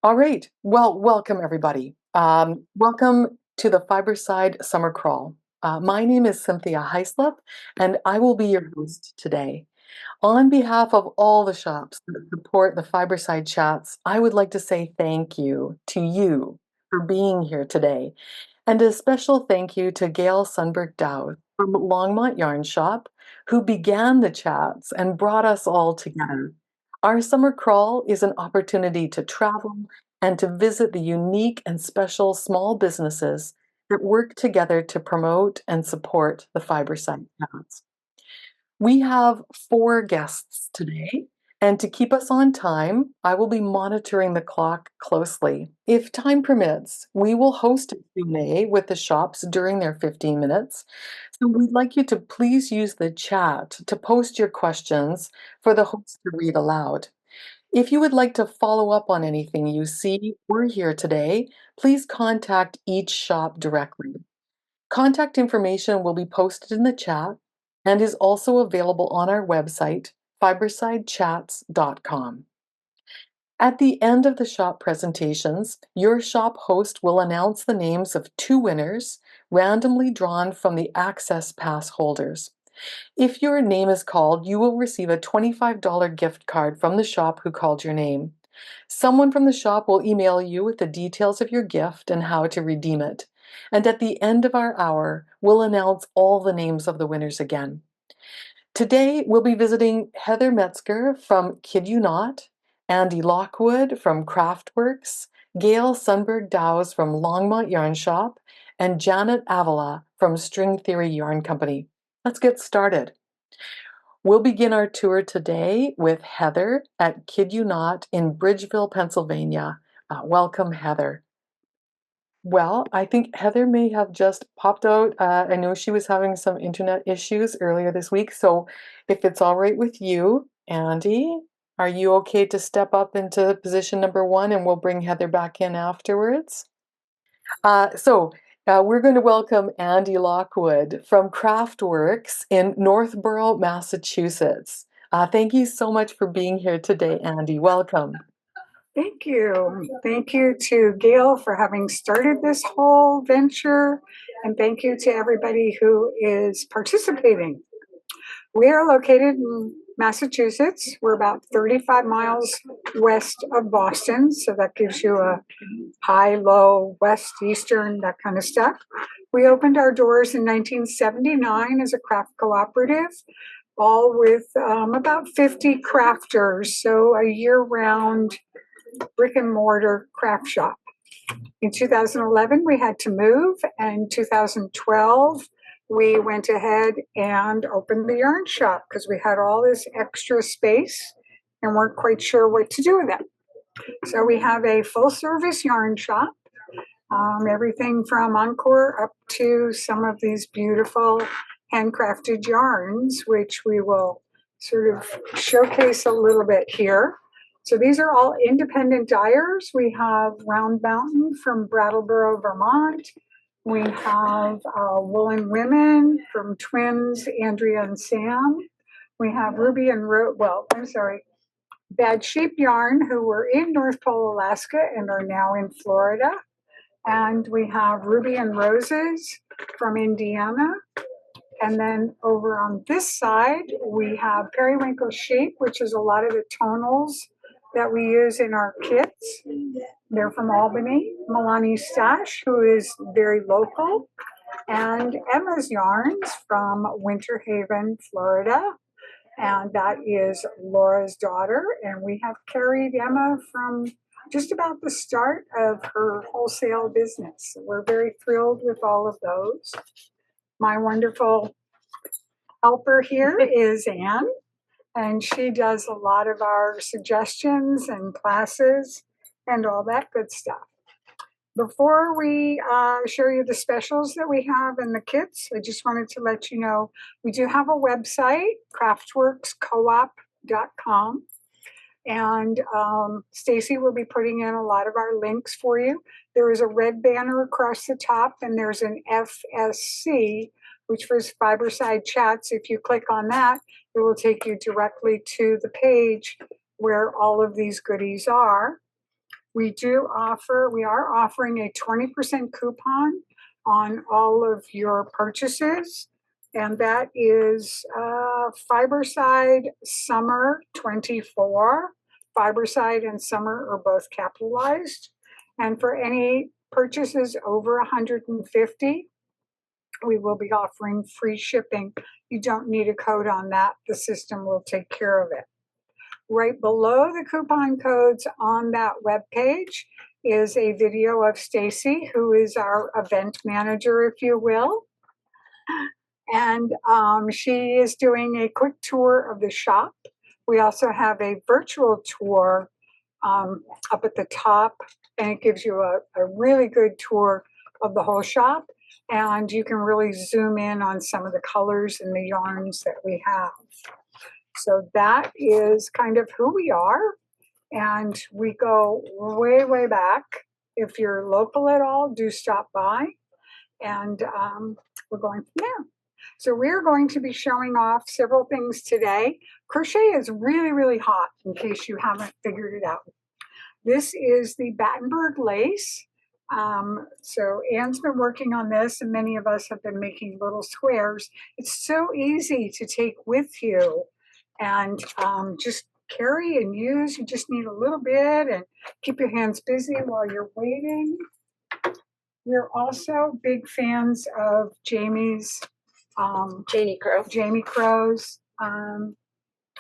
All right. Well, welcome everybody. Welcome to the Fiberside Summer Crawl. My name is Cynthia Hyslop, and I will be your host today. On behalf of all the shops that support the Fiberside Chats, I would like to say thank you to you for being here today. And a special thank you to Gail Sundburg-Douse from Longmont Yarn Shop, who began the chats and brought us all together. Our summer crawl is an opportunity to travel and to visit the unique and special small businesses that work together to promote and support the Fiberside chats. We have 4 guests today, and to keep us on time, I will be monitoring the clock closely. If time permits, we will host a Q&A with the shops during their 15 minutes. So we'd like you to please use the chat to post your questions for the host to read aloud. If you would like to follow up on anything you see or hear today, please contact each shop directly. Contact information will be posted in the chat and is also available on our website, fibersidechats.com. At the end of the shop presentations, your shop host will announce the names of 2 winners randomly drawn from the Access Pass holders. If your name is called, you will receive a $25 gift card from the shop who called your name. Someone from the shop will email you with the details of your gift and how to redeem it. And at the end of our hour, we'll announce all the names of the winners again. Today, we'll be visiting Heather Metzger from Kid Ewe Knot, Ande Lockwood from Craftworks, Gail Sundburg-Douse from Longmont Yarn Shop, and Janet Avila from String Theory Yarn Company. Let's get started. We'll begin our tour today with Heather at Kid Ewe Knot in Bridgeville, Pennsylvania. Welcome, Heather. Well, I think Heather may have just popped out. I know she was having some internet issues earlier this week, so if it's all right with you, Ande, are you okay to step up into position number 1 and we'll bring Heather back in afterwards? We're going to welcome Ande Lockwood from Craftworks in Northboro, Massachusetts. Thank you so much for being here today, Ande. Welcome. Thank you. Thank you to Gail for having started this whole venture, and thank you to everybody who is participating. We are located in Massachusetts. We're about 35 miles west of Boston, so that gives you a high, low, west, eastern, that kind of stuff. We opened our doors in 1979 as a craft cooperative, all with about 50 crafters, so a year-round brick and mortar craft shop. In 2011, we had to move, and in 2012, we went ahead and opened the yarn shop because we had all this extra space and weren't quite sure what to do with it. So we have a full-service yarn shop, everything from Encore up to some of these beautiful handcrafted yarns, which we will sort of showcase a little bit here. So these are all independent dyers. We have Round Mountain from Brattleboro, Vermont. We have Woolen Women from twins Andrea and Sam. We have Ruby and Bad Sheep Yarn, who were in North Pole, Alaska, and are now in Florida. And we have Ruby and Roses from Indiana. And then over on this side, we have Periwinkle Sheep, which is a lot of the tonals that we use in our kits. They're from Albany. Milani Stash, who is very local, and Emma's Yarns from Winter Haven, Florida, and that is Laura's daughter. And we have carried Emma from just about the start of her wholesale business. So we're very thrilled with all of those. My wonderful helper here is Anne, and she does a lot of our suggestions and classes and all that good stuff. Before we show you the specials that we have in the kits, I just wanted to let you know we do have a website, craftworkscoop.com, and Stacy will be putting in a lot of our links for you. There is a red banner across the top, and there's an FSC, which was Fiberside Chats. If you click on that, it will take you directly to the page where all of these goodies are. We are offering a 20% coupon on all of your purchases, and that is Fiberside Summer 24. Fiberside and Summer are both capitalized. And for any purchases over 150, we will be offering free shipping. You don't need a code on that. The system will take care of it. Right below the coupon codes on that web page is a video of Stacy, who is our event manager, if you will. And she is doing a quick tour of the shop. We also have a virtual tour up at the top, and it gives you a really good tour of the whole shop. And you can really zoom in on some of the colors and the yarns that we have. So that is kind of who we are. And we go way, way back. If you're local at all, do stop by. And we're going from there. So we're going to be showing off several things today. Crochet is really, really hot, in case you haven't figured it out. This is the Battenberg lace. So Anne's been working on this, and many of us have been making little squares. It's so easy to take with you and just carry and use. You just need a little bit and keep your hands busy while you're waiting. We're also big fans of Jamie Crow's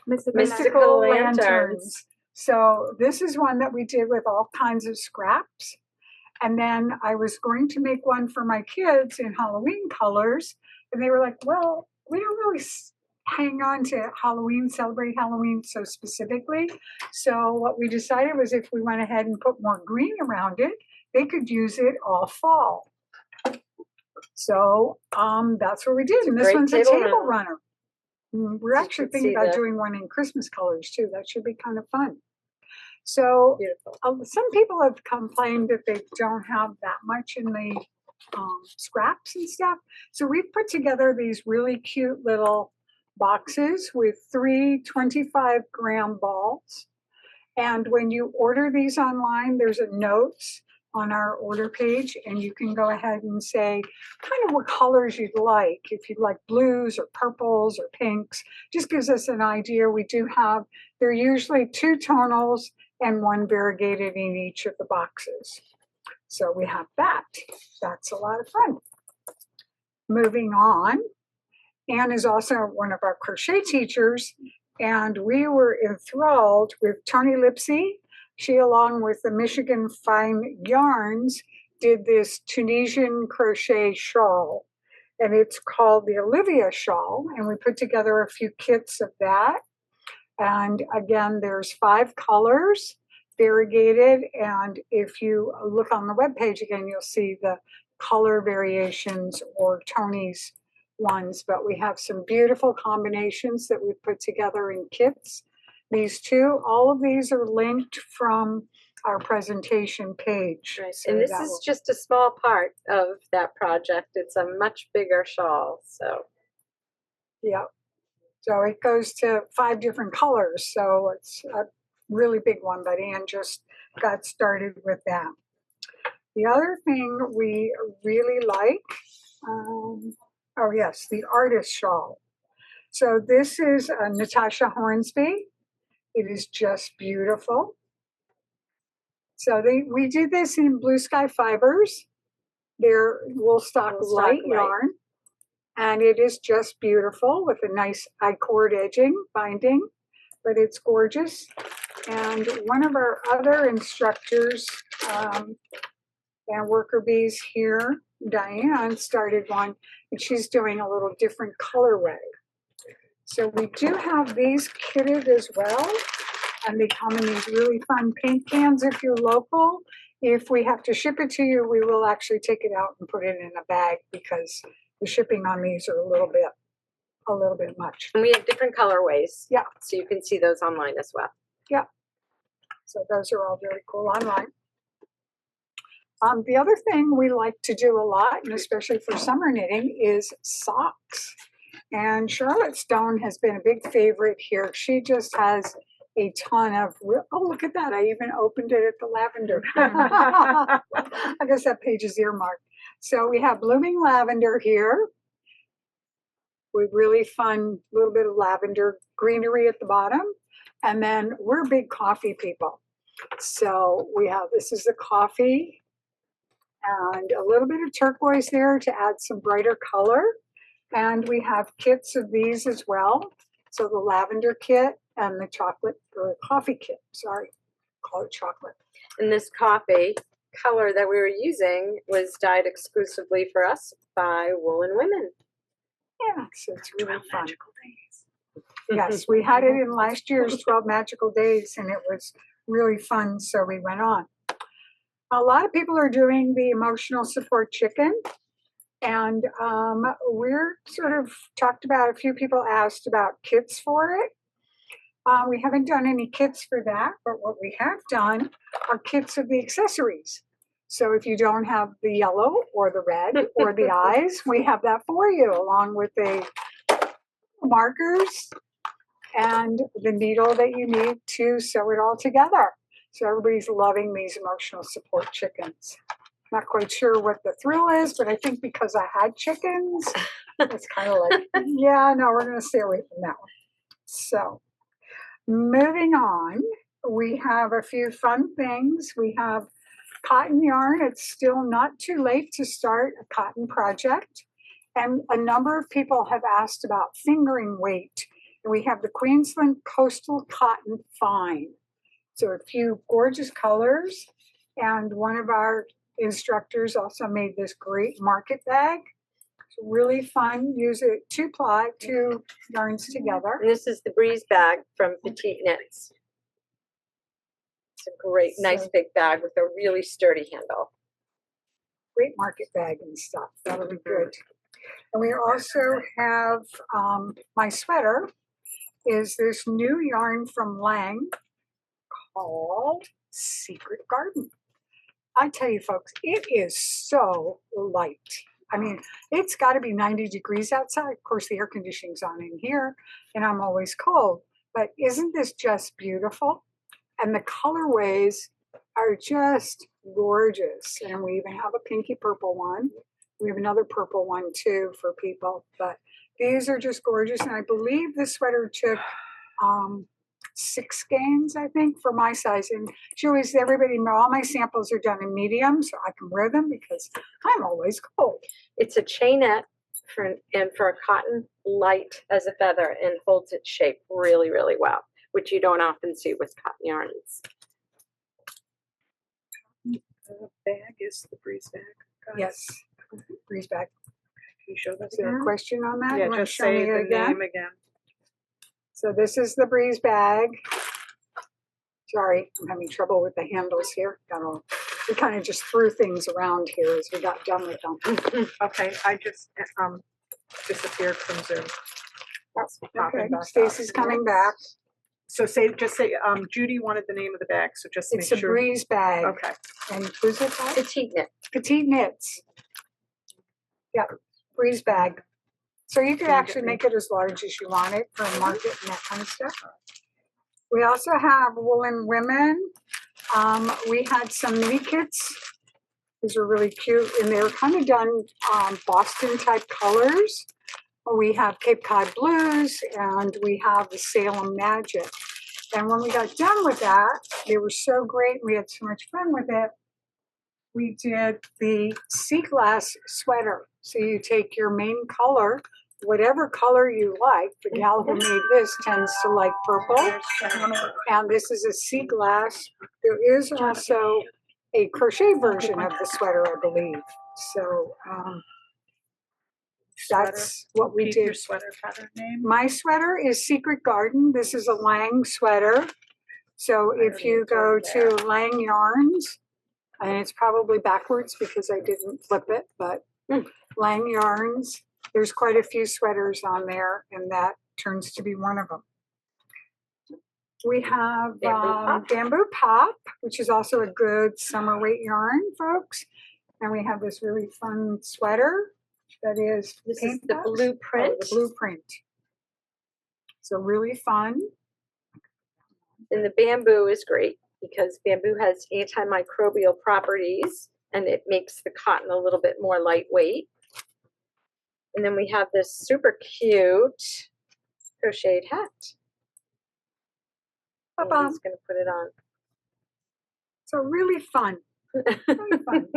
Mystical Lanterns. So this is one that we did with all kinds of scraps. And then I was going to make one for my kids in Halloween colors. And they were like, well, we don't really hang on to Halloween, celebrate Halloween so specifically. So what we decided was if we went ahead and put more green around it, they could use it all fall. So that's what we did. And this one's a table runner. We're actually thinking about doing one in Christmas colors too. That should be kind of fun. So some people have complained that they don't have that much in the scraps and stuff. So we've put together these really cute little boxes with 3 25-gram balls. And when you order these online, there's a notes on our order page, and you can go ahead and say kind of what colors you'd like. If you'd like blues or purples or pinks, just gives us an idea. We do have, they're usually 2 tonals and 1 variegated in each of the boxes. So we have that. That's a lot of fun. Moving on, Anne is also one of our crochet teachers, and we were enthralled with Tony Lipsy. She, along with the Michigan Fine Yarns, did this Tunisian crochet shawl, and it's called the Olivia shawl, and we put together a few kits of that. And again, there's 5 colors, variegated, and if you look on the webpage again, you'll see the color variations or Tony's ones, but we have some beautiful combinations that we've put together in kits. These 2, all of these are linked from our presentation page. Right. So and this is just a small part of that project. It's a much bigger shawl. So, yeah. So it goes to 5 different colors. So it's a really big one, but Anne just got started with that. The other thing we really like, oh yes, the artist shawl. So this is Natasha Hornsby. It is just beautiful. So we did this in Blue Sky Fibers. They're Woolstock light yarn. And it is just beautiful with a nice I-cord edging binding, but it's gorgeous. And one of our other instructors and worker bees here, Diane, started one, and she's doing a little different colorway. So we do have these kitted as well, and they come in these really fun paint cans if you're local. If we have to ship it to you, we will actually take it out and put it in a bag because the shipping on these are a little bit much. and we have different colorways. Yeah. So you can see those online as well. Yeah. So those are all very cool online. The other thing we like to do a lot, and especially for summer knitting, is socks. And Charlotte Stone has been a big favorite here. She just has a ton of, oh, look at that. I even opened it at the lavender. I guess that page is earmarked. So we have blooming lavender here with really fun little bit of lavender greenery at the bottom. And then we're big coffee people. So we have, this is the coffee and a little bit of turquoise there to add some brighter color. And we have kits of these as well. So the lavender kit and the chocolate or coffee kit, sorry, call it chocolate. And this coffee color that we were using was dyed exclusively for us by Woolen Women. Yeah, so it's really fun. Yes, we had it in last year's 12 Magical Days and it was really fun, so we went on. A lot of people are doing the emotional support chicken, and we're sort of talked about, a few people asked about kits for it. We haven't done any kits for that, but what we have done are kits of the accessories. So if you don't have the yellow or the red or the eyes, we have that for you, along with the markers and the needle that you need to sew it all together. So everybody's loving these emotional support chickens. Not quite sure what the thrill is, but I think because I had chickens, it's kind of like, yeah, no, we're going to stay away from that one. So moving on, we have a few fun things. We have cotton yarn. It's still not too late to start a cotton project. And a number of people have asked about fingering weight. And we have the Queensland Coastal Cotton Fine. So a few gorgeous colors. And one of our instructors also made this great market bag. It's really fun. Use it 2-ply, 2 yarns together. And this is the breeze bag from Petite Knits. It's a great, nice big bag with a really sturdy handle. Great market bag and stuff. That'll be good. And we also have my sweater is this new yarn from Lang called Secret Garden. I tell you folks, it is so light. I mean, it's got to be 90 degrees outside. Of course, the air conditioning's on in here, and I'm always cold. But isn't this just beautiful? And the colorways are just gorgeous. And we even have a pinky purple one. We have another purple one too for people. But these are just gorgeous. And I believe this sweater took 6 skeins, I think, for my size. And she always, everybody, all my samples are done in medium, so I can wear them because I'm always cold. It's a chainette and for a cotton, light as a feather, and holds its shape really, really well, which you don't often see with cotton yarns. The bag is the breeze bag. Yes, breeze bag. Can you show that Is there a again? question on that? Yeah, You wanna just show say me the it again? name again. So this is the breeze bag. Sorry, I'm having trouble with the handles here. We kind of just threw things around here as we got done with them. Okay, I just disappeared from Zoom. Okay, Stacy's coming back. So just say, Judy wanted the name of the bag, so just It's make a sure. breeze bag. Okay. And who's it called? Petite Knit. Petite Knits. Yep, breeze bag. So you could Can you actually get me- make it as large as you want it for a market and that kind of stuff. We also have Woolen Women. We had some mini kits. These are really cute, and they're kind of done Boston type colors. We have Cape Cod Blues, and we have the Salem Magic. And when we got done with that, they were so great. We had so much fun with it. We did the sea glass sweater. So you take your main color, whatever color you like. The gal who made this tends to like purple. And this is a sea glass. There is also a crochet version of the sweater, I believe. So that's what we Repeat did. your sweater pattern name. My sweater is Secret Garden. This is a Lang sweater. So if you go to Lang Yarns, and it's probably backwards because I didn't flip it, but Lang Yarns, there's quite a few sweaters on there, and that turns to be one of them. We have Bamboo Pop, which is also a good summer weight yarn, folks. And we have this really fun sweater that is This is the blueprint. the blueprint. So really fun. And the bamboo is great because bamboo has antimicrobial properties and it makes the cotton a little bit more lightweight. And then we have this super cute crocheted hat. I'm just going to put it on. So really fun. Really fun.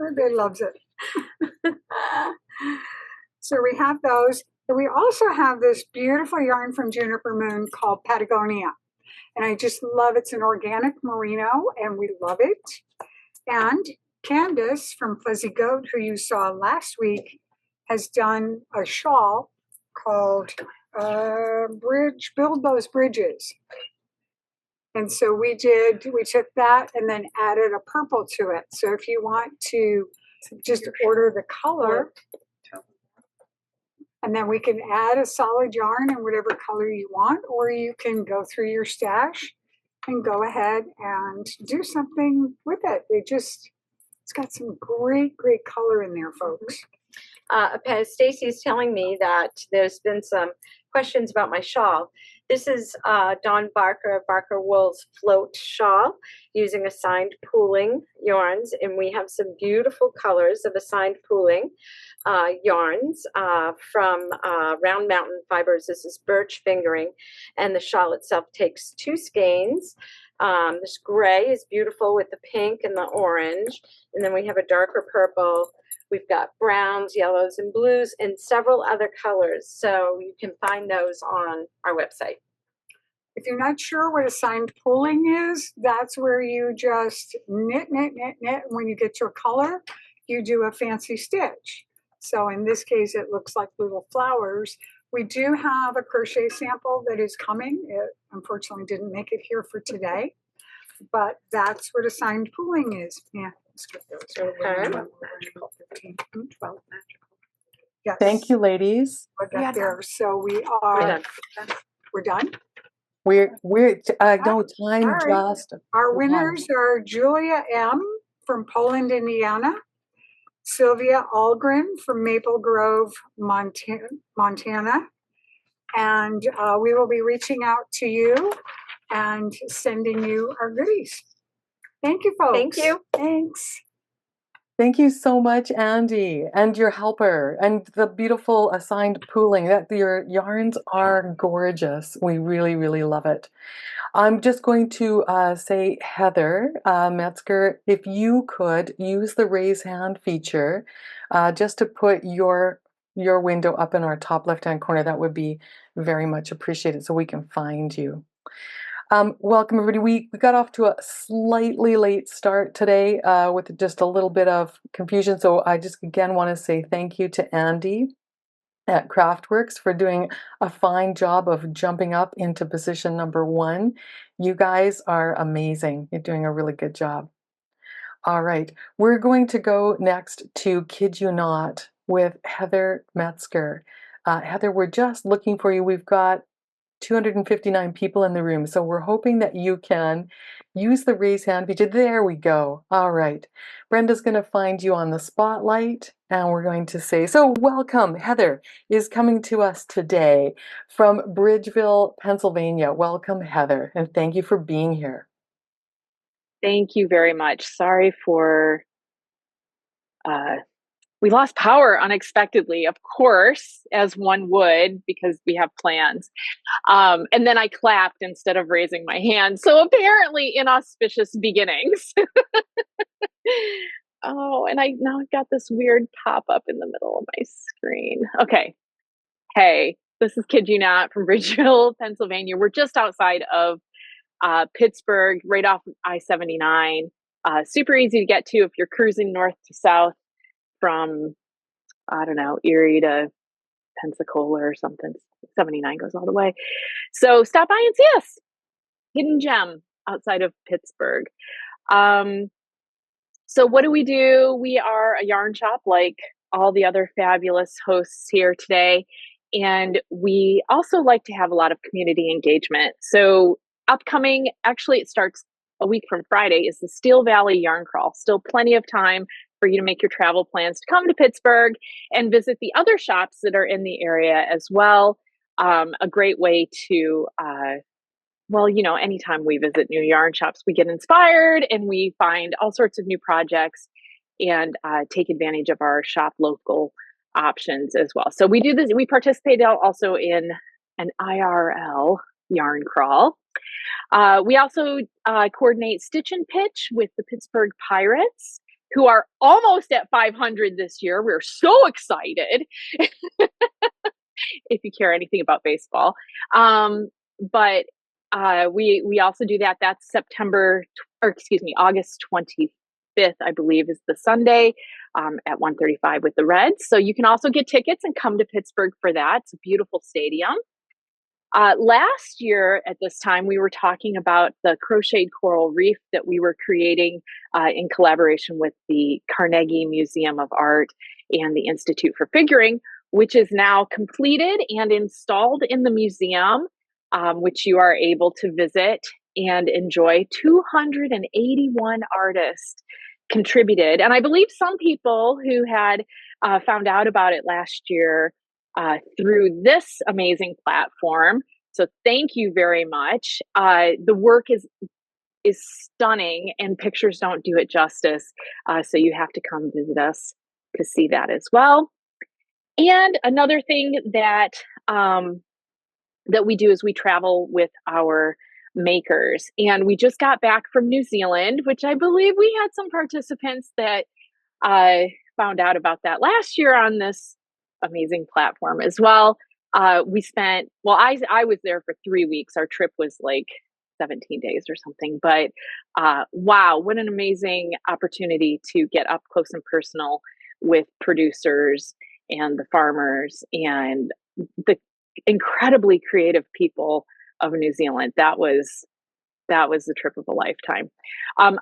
Everybody loves it. So we have those. And we also have this beautiful yarn from Juniper Moon called Patagonia. And I just love it's an organic merino and we love it. And Candace from Fuzzy Goat, who you saw last week, has done a shawl called Build Those Bridges. And so we took that and then added a purple to it. So if you want to just order the color, and then we can add a solid yarn in whatever color you want, or you can go through your stash and go ahead and do something with it. It's got some great, great color in there, folks. Stacy's telling me that there's been some questions about my shawl. This is Dawn Barker of Barker Wool's float shawl using assigned pooling yarns, and we have some beautiful colors of assigned pooling yarns from Round Mountain Fibers. This is birch fingering, and the shawl itself takes 2 skeins. This gray is beautiful with the pink and the orange, and then we have a darker purple. We've got browns, yellows, and blues, and several other colors. So you can find those on our website. If you're not sure what assigned pooling is, that's where you just knit, knit, knit, knit. When you get to a color, you do a fancy stitch. So in this case, it looks like little flowers. We do have a crochet sample that is coming. It unfortunately didn't make it here for today, but that's what assigned pooling is. Yeah. Okay. 12, 15, 12, magical. Yes. Thank you, ladies. We're there. So we're done. We're no time All right. just. Our winners are Julia M. from Poland, Indiana, Sylvia Algren from Maple Grove, Montana, and we will be reaching out to you and sending you our goodies. Thank you, folks. Thank you. Thanks. Thank you so much, Ande, and your helper, and the beautiful assigned pooling. Your yarns are gorgeous. We really, really love it. I'm just going to say, Heather Metzger, if you could use the raise hand feature just to put your window up in our top left-hand corner, that would be very much appreciated so we can find you. Welcome, everybody. We got off to a slightly late start today with just a little bit of confusion. So I just again want to say thank you to Ande at Craftworks for doing a fine job of jumping up into position number 1. You guys are amazing. You're doing a really good job. All right, we're going to go next to Kid Ewe Knot with Heather Metzger. Heather, we're just looking for you. We've got 259 people in the room, so we're hoping that you can use the raise hand feature. There we go. All right. Brenda's going to find you on the spotlight, and we're going to say, so welcome. Heather is coming to us today from Bridgeville, Pennsylvania. Welcome, Heather, and thank you for being here. Thank you very much. Sorry for we lost power unexpectedly, of course, as one would, because we have plans. And then I clapped instead of raising my hand. So apparently inauspicious beginnings. Oh, and now I've got this weird pop-up in the middle of my screen. Okay. Hey, this is Kid Ewe Knot from Bridgeville, Pennsylvania. We're just outside of Pittsburgh, right off I-79. Super easy to get to if you're cruising north to south from, I don't know, Erie to Pensacola or something. 79 goes all the way. So stop by and see us. Hidden gem outside of Pittsburgh. So what do? We are a yarn shop like all the other fabulous hosts here today. And we also like to have a lot of community engagement. So upcoming, actually it starts a week from Friday, is the Steel Valley Yarn Crawl. Still plenty of time for you to make your travel plans to come to Pittsburgh and visit the other shops that are in the area as well. A great way to well, anytime we visit new yarn shops, we get inspired and we find all sorts of new projects and take advantage of our shop local options as well. So we do this, we participate also in an IRL yarn crawl. We also coordinate Stitch and Pitch with the Pittsburgh Pirates, who are almost at 500 this year. We're so excited. If you care anything about baseball. But we also do that. That's August 25th, I believe, is the Sunday at 1:35 with the Reds. So you can also get tickets and come to Pittsburgh for that. It's a beautiful stadium. Last year at this time, we were talking about the crocheted coral reef that we were creating in collaboration with the Carnegie Museum of Art and the Institute for Figuring, which is now completed and installed in the museum, which you are able to visit and enjoy. 281 artists contributed. And I believe some people who had found out about it last year through this amazing platform. So thank you very much. The work is stunning and pictures don't do it justice. So you have to come visit us to see that as well. And another thing that that we do is we travel with our makers. And we just got back from New Zealand, which I believe we had some participants that found out about that last year on this amazing platform as well. I was there for 3 weeks. Our trip was like 17 days or something. But wow, what an amazing opportunity to get up close and personal with producers and the farmers and the incredibly creative people of New Zealand. That was the trip of a lifetime. I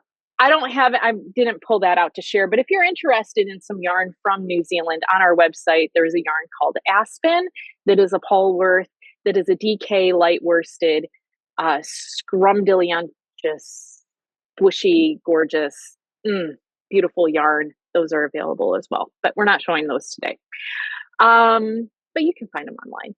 didn't pull that out to share, but if you're interested in some yarn from New Zealand, on our website, there's a yarn called Aspen that is a Polworth, that is a DK light worsted, scrumdiddlyumptious, bushy, gorgeous, beautiful yarn. Those are available as well, but we're not showing those today. But you can find them online.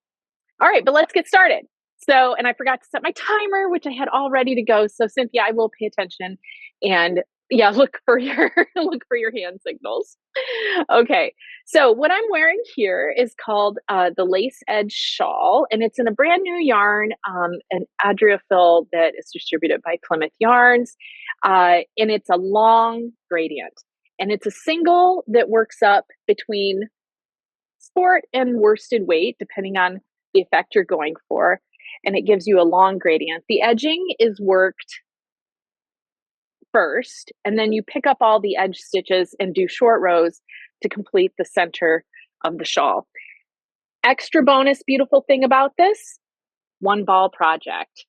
All right, but let's get started. So, and I forgot to set my timer, which I had all ready to go. So Cynthia, I will pay attention and look for your hand signals. Okay, so what I'm wearing here is called the Lace Edge Shawl, and it's in a brand new yarn, an Adriaphil that is distributed by Plymouth Yarns, and it's a long gradient, and it's a single that works up between sport and worsted weight, depending on the effect you're going for, and it gives you a long gradient. The edging is worked first, and then you pick up all the edge stitches and do short rows to complete the center of the shawl. Extra bonus beautiful thing about this, one ball project.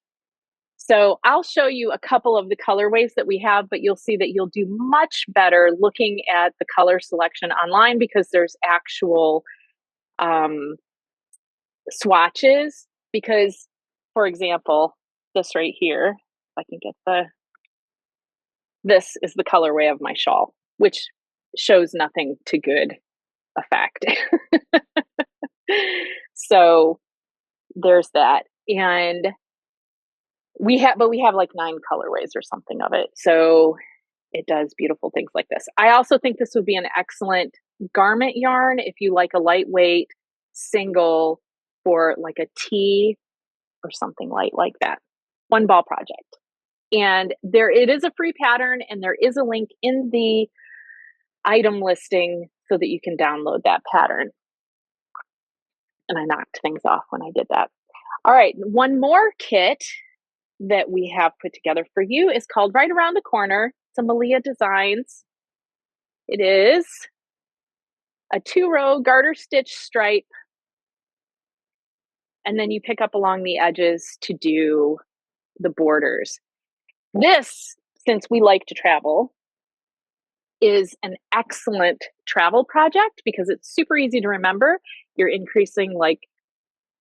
So I'll show you a couple of the colorways that we have, but you'll see that you'll do much better looking at the color selection online because there's actual swatches. Because, for example, this right here, if I can get this is the colorway of my shawl, which shows nothing to good effect. So there's that. And we have like 9 colorways or something of it. So it does beautiful things like this. I also think this would be an excellent garment yarn if you like a lightweight single for like a tee or something light like that. One ball project. And it is a free pattern, and there is a link in the item listing so that you can download that pattern. And I knocked things off when I did that. All right, one more kit that we have put together for you is called Right Around the Corner. It's a Malia Designs. It is a 2-row garter stitch stripe, and then you pick up along the edges to do the borders. This, since we like to travel, is an excellent travel project because it's super easy to remember. You're increasing like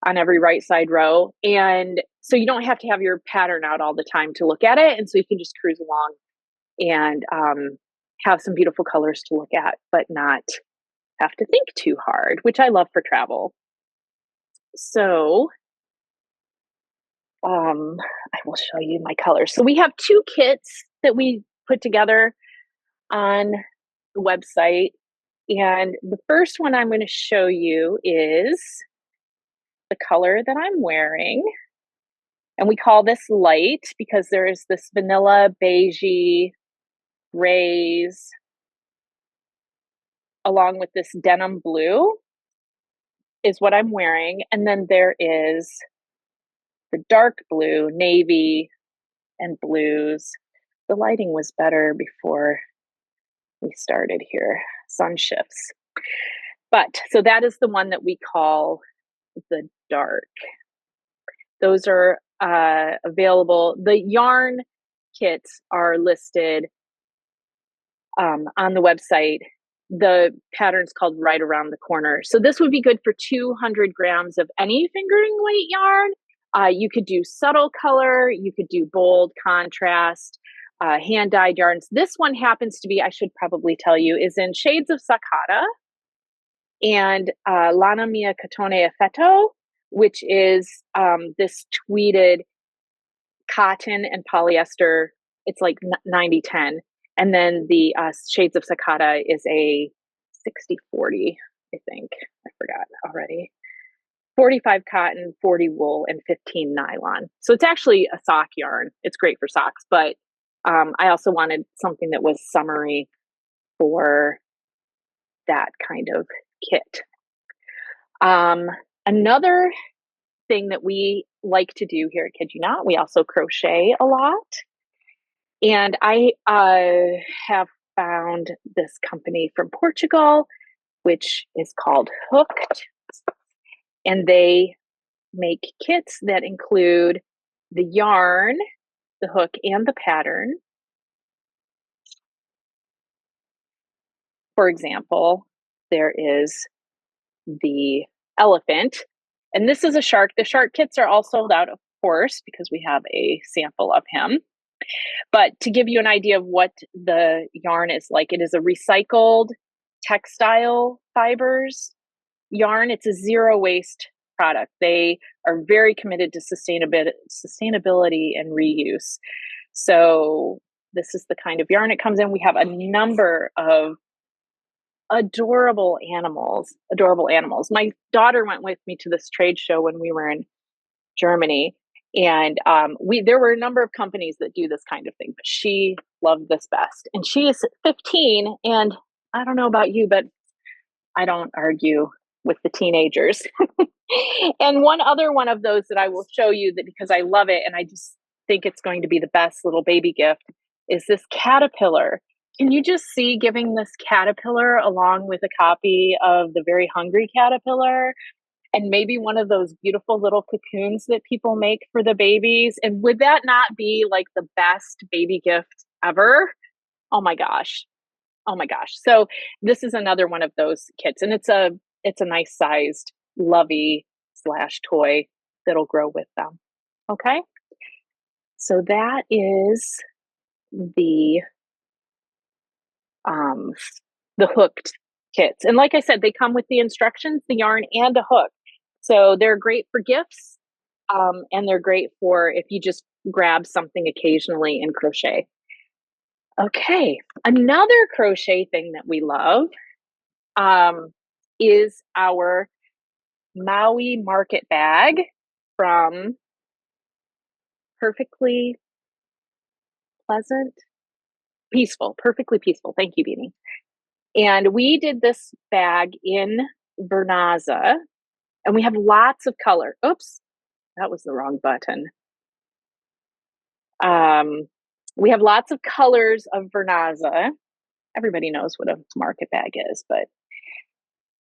on every right side row, and so you don't have to have your pattern out all the time to look at it, and so you can just cruise along and have some beautiful colors to look at, but not have to think too hard, which I love for travel. So I will show you my colors. So we have 2 kits that we put together on the website. And the first one I'm going to show you is the color that I'm wearing. And we call this light because there's this vanilla, beigey, grays, along with this denim blue is what I'm wearing. And then there is the dark blue, navy, and blues. The lighting was better before we started here. Sun shifts. But so that is the one that we call the dark. Those are available. The yarn kits are listed on the website. The pattern's called Right Around the Corner. So this would be good for 200 grams of any fingering weight yarn. You could do subtle color, you could do bold contrast, hand-dyed yarns. This one happens to be, I should probably tell you, is in shades of Sakata and Lana Mia Cotone Effetto, which is this tweeted cotton and polyester. It's like 90-10. And then the shades of Sakata is a 60-40, I think. I forgot already. 45 cotton, 40 wool, and 15 nylon. So it's actually a sock yarn. It's great for socks, but I also wanted something that was summery for that kind of kit. Another thing that we like to do here at Kid Ewe Knot, we also crochet a lot. And I have found this company from Portugal, which is called Hooked. And they make kits that include the yarn, the hook, and the pattern. For example, there is the elephant, and this is a shark. The shark kits are all sold out, of course, because we have a sample of him. But to give you an idea of what the yarn is like, it is a recycled textile fibers yarn. It's a zero waste product. They are very committed to sustainability and reuse. So this is the kind of yarn it comes in. We have a number of adorable animals. My daughter went with me to this trade show when we were in Germany. And there were a number of companies that do this kind of thing, but she loved this best. And she is 15, and I don't know about you, but I don't argue with the teenagers. And one other one of those that I will show you, that because I love it and I just think it's going to be the best little baby gift, is this caterpillar. Can you just see giving this caterpillar along with a copy of The Very Hungry Caterpillar? And maybe one of those beautiful little cocoons that people make for the babies. And would that not be like the best baby gift ever? Oh my gosh. Oh my gosh. So this is another one of those kits, and it's a nice sized lovey / toy that'll grow with them. Okay. So that is the hooked kits. And like I said, they come with the instructions, the yarn, and a hook. So they're great for gifts, and they're great for if you just grab something occasionally and crochet. Okay, another crochet thing that we love is our Maui market bag from Perfectly Peaceful. Thank you, Beanie. And we did this bag in Vernaza, and we have lots of color. Oops, that was the wrong button. We have lots of colors of Vernaza. Everybody knows what a market bag is, but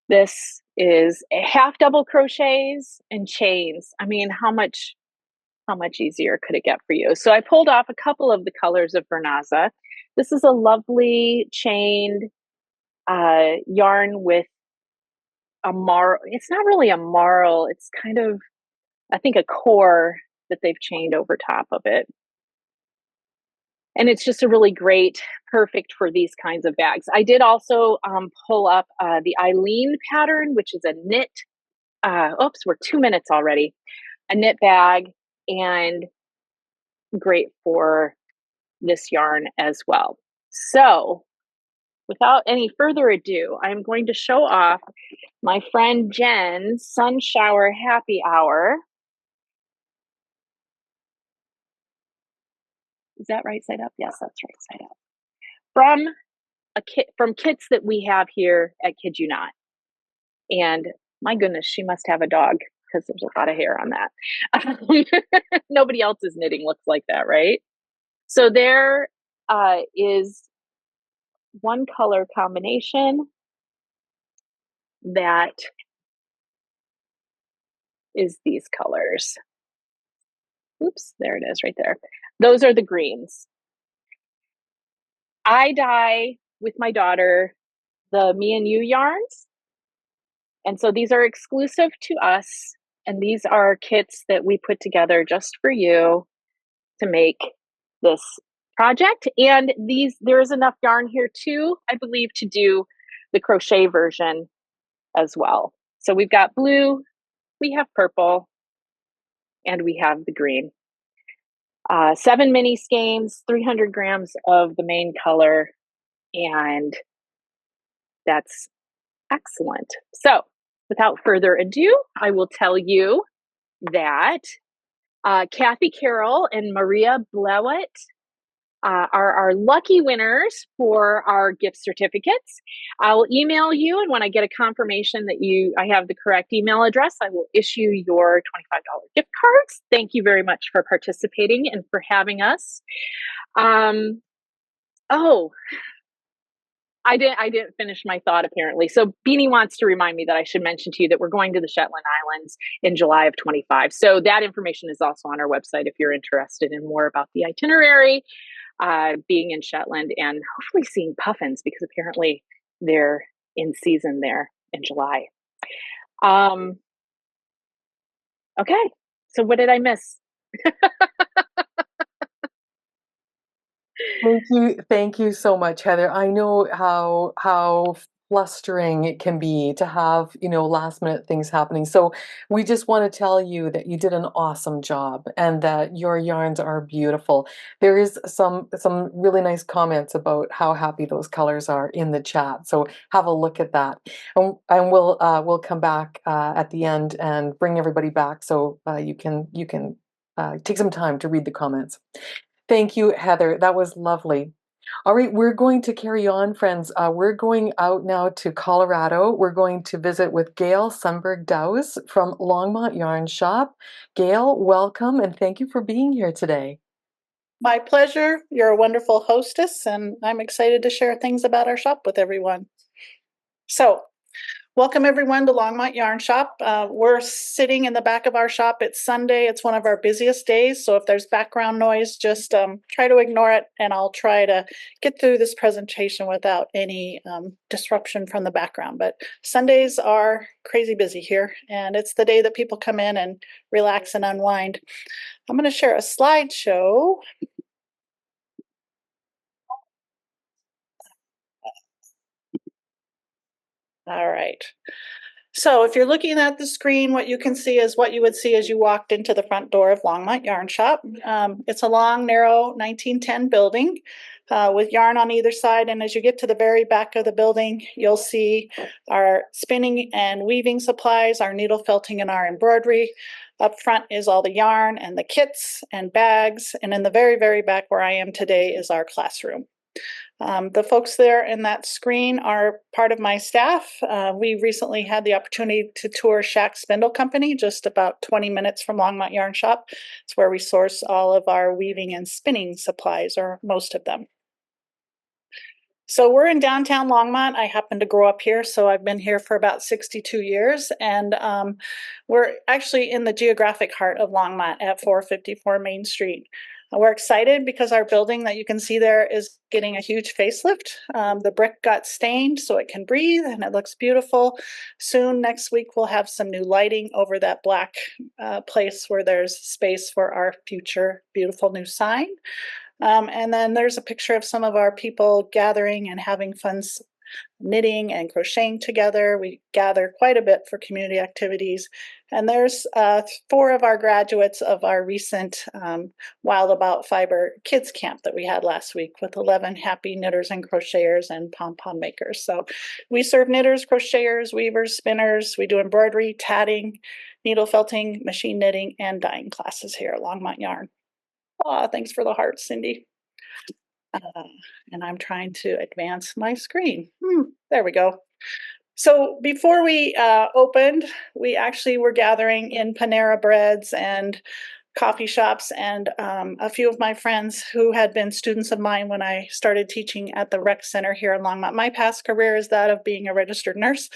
this is a half double crochets and chains. I mean, how much easier could it get for you? So I pulled off a couple of the colors of Vernaza. This is a lovely chained yarn with a marl. It's not really a marl. It's kind of, I think, a core that they've chained over top of it. And it's just a really great, perfect for these kinds of bags. I did also pull up the Ellyn pattern, which is a knit. Oops, we're 2 minutes already. A knit bag and great for this yarn as well. So without any further ado, I'm going to show off my friend Jen's Sun Shower Happy Hour. Is that right side up? Yes, that's right side up. From kits that we have here at Kid Ewe Knot. And my goodness, she must have a dog because there's a lot of hair on that. Nobody else's knitting looks like that, right? So there is one color combination that is these colors. Oops, there it is right there. Those are the greens. I dye with my daughter the Me and You yarns. And so these are exclusive to us. And these are kits that we put together just for you to make this project. And there is enough yarn here too, I believe, to do the crochet version as well. So we've got blue, we have purple, and we have the green. 7 mini skeins, 300 grams of the main color, and that's excellent. So without further ado, I will tell you that Kathy Carroll and Maria Blewett are our lucky winners for our gift certificates. I'll email you, and when I get a confirmation that I have the correct email address, I will issue your $25 gift cards. Thank you very much for participating and for having us. I didn't finish my thought apparently. So Beanie wants to remind me that I should mention to you that we're going to the Shetland Islands in July of 25. So that information is also on our website if you're interested in more about the itinerary, being in Shetland, and hopefully seeing puffins because apparently they're in season there in July. Okay, so what did I miss? Thank you so much, Heather. I know how flustering it can be to have, last minute things happening. So we just want to tell you that you did an awesome job and that your yarns are beautiful. There is some really nice comments about how happy those colors are in the chat. So have a look at that. And we'll come back at the end and bring everybody back so you can take some time to read the comments. Thank you, Heather. That was lovely. All right, we're going to carry on, friends. We're going out now to Colorado. We're going to visit with Gail Sundburg-Douse from Longmont Yarn Shop. Gail, welcome, and thank you for being here today. My pleasure. You're a wonderful hostess, and I'm excited to share things about our shop with everyone. So, welcome everyone to Longmont Yarn Shop. We're sitting in the back of our shop. It's Sunday. It's one of our busiest days. So if there's background noise, just try to ignore it, and I'll try to get through this presentation without any disruption from the background. But Sundays are crazy busy here, and it's the day that people come in and relax and unwind. I'm going to share a slideshow. All right. So if you're looking at the screen, what you can see is what you would see as you walked into the front door of Longmont Yarn Shop. It's a long, narrow 1910 building with yarn on either side. And as you get to the very back of the building, you'll see our spinning and weaving supplies, our needle felting, and our embroidery. Up front is all the yarn and the kits and bags. And in the very, very back where I am today is our classroom. The folks there in that screen are part of my staff. We recently had the opportunity to tour Shack Spindle Company, just about 20 minutes from Longmont Yarn Shop. It's where we source all of our weaving and spinning supplies, or most of them. So we're in downtown Longmont. I happen to grow up here, so I've been here for about 62 years. And we're actually in the geographic heart of Longmont at 454 Main Street. We're excited because our building that you can see there is getting a huge facelift. The brick got stained so it can breathe and it looks beautiful. Soon, next week, we'll have some new lighting over that black place where there's space for our future beautiful new sign. And then there's a picture of some of our people gathering and having fun knitting and crocheting together. We gather quite a bit for community activities. And there's 4 of our graduates of our recent Wild About Fiber Kids Camp that we had last week with 11 happy knitters and crocheters and pom-pom makers. So we serve knitters, crocheters, weavers, spinners. We do embroidery, tatting, needle felting, machine knitting, and dyeing classes here at Longmont Yarn. Oh, thanks for the heart, Cindy. And I'm trying to advance my screen. There we go. So before we opened, we actually were gathering in Panera Breads and coffee shops, and a few of my friends who had been students of mine when I started teaching at the rec center here in Longmont. My past career is that of being a registered nurse.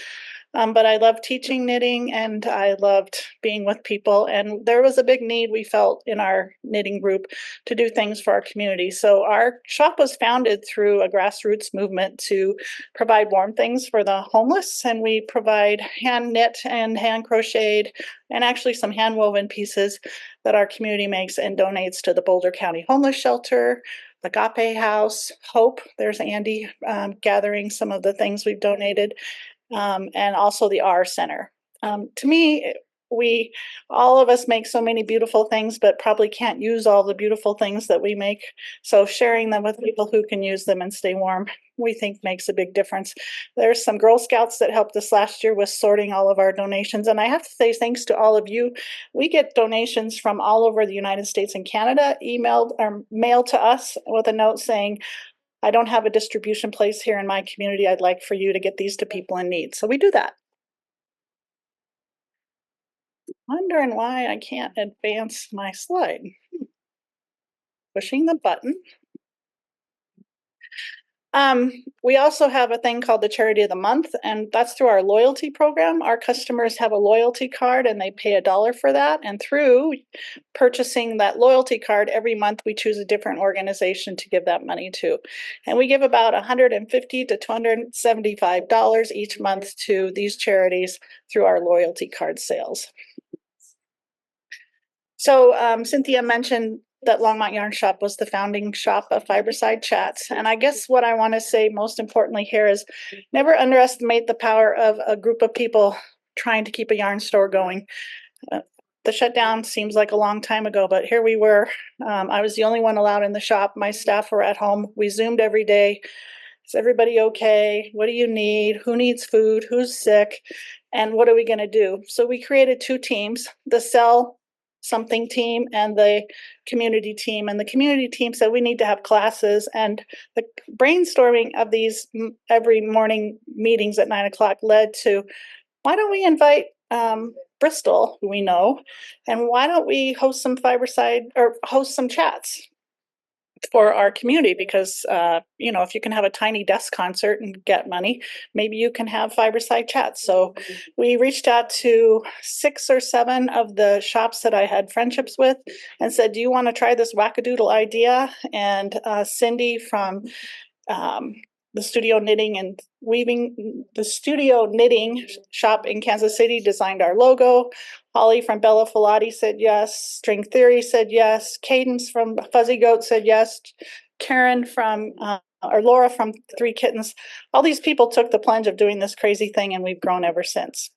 But I loved teaching knitting, and I loved being with people. And there was a big need we felt in our knitting group to do things for our community. So our shop was founded through a grassroots movement to provide warm things for the homeless. And we provide hand knit and hand crocheted and actually some hand woven pieces that our community makes and donates to the Boulder County Homeless Shelter, the Agape House, Hope. There's Ande gathering some of the things we've donated. And also the R Center. To me, all of us make so many beautiful things, but probably can't use all the beautiful things that we make. So sharing them with people who can use them and stay warm, we think makes a big difference. There's some Girl Scouts that helped us last year with sorting all of our donations. And I have to say thanks to all of you. We get donations from all over the United States and Canada, emailed or mailed to us with a note saying, I don't have a distribution place here in my community. I'd like for you to get these to people in need. So we do that. Wondering why I can't advance my slide. Pushing the button. We also have a thing called the Charity of the Month, and that's through our loyalty program. Our customers have a loyalty card and they pay $1 for that. And through purchasing that loyalty card, every month we choose a different organization to give that money to. And we give about $150 to $275 each month to these charities through our loyalty card sales. So Cynthia mentioned that Longmont Yarn Shop was the founding shop of Fiberside Chats. And I guess what I want to say most importantly here is never underestimate the power of a group of people trying to keep a yarn store going. The shutdown seems like a long time ago, but here we were. I was the only one allowed in the shop. My staff were at home. We Zoomed every day. Is everybody okay? What do you need? Who needs food? Who's sick? And what are we going to do? So we created 2 teams, the Sell Something team and the community team. And the community team said we need to have classes, and the brainstorming of these every morning meetings at 9 o'clock led to, why don't we invite Bristol, who we know, and why don't we host some Fiberside or host some chats for our community? Because you know, if you can have a tiny desk concert and get money, maybe you can have Fiberside Chats. So we reached out to 6 or 7 of the shops that I had friendships with and said, do you want to try this wackadoodle idea? And Cindy from the Studio Knitting and Weaving, the Studio Knitting shop in Kansas City designed our logo. Holly from Bella Filati said yes. String Theory said yes. Cadence from Fuzzy Goat said yes. Karen from, or Laura from 3 Kittens. All these people took the plunge of doing this crazy thing, and we've grown ever since.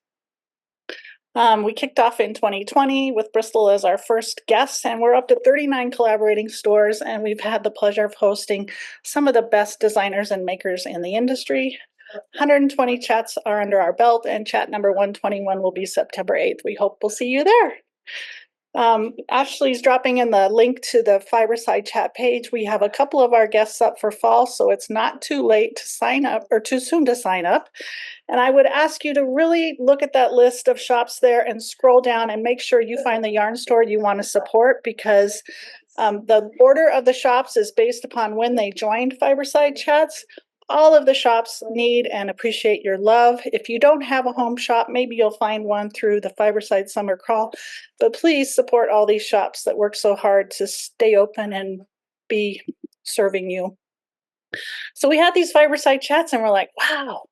We kicked off in 2020 with Bristol as our first guest, and we're up to 39 collaborating stores, and we've had the pleasure of hosting some of the best designers and makers in the industry. 120 chats are under our belt, and chat number 121 will be September 8th. We hope we'll see you there. Ashley's dropping in the link to the Fiberside chat page. We have a couple of our guests up for fall, so it's not too late to sign up or too soon to sign up. And I would ask you to really look at that list of shops there and scroll down and make sure you find the yarn store you want to support, because the order of the shops is based upon when they joined Fiberside Chats. All of the shops need and appreciate your love. If you don't have a home shop, maybe you'll find one through the Fiberside Summer Crawl, but please support all these shops that work so hard to stay open and be serving you. So we had these Fiberside Chats and we're like, wow,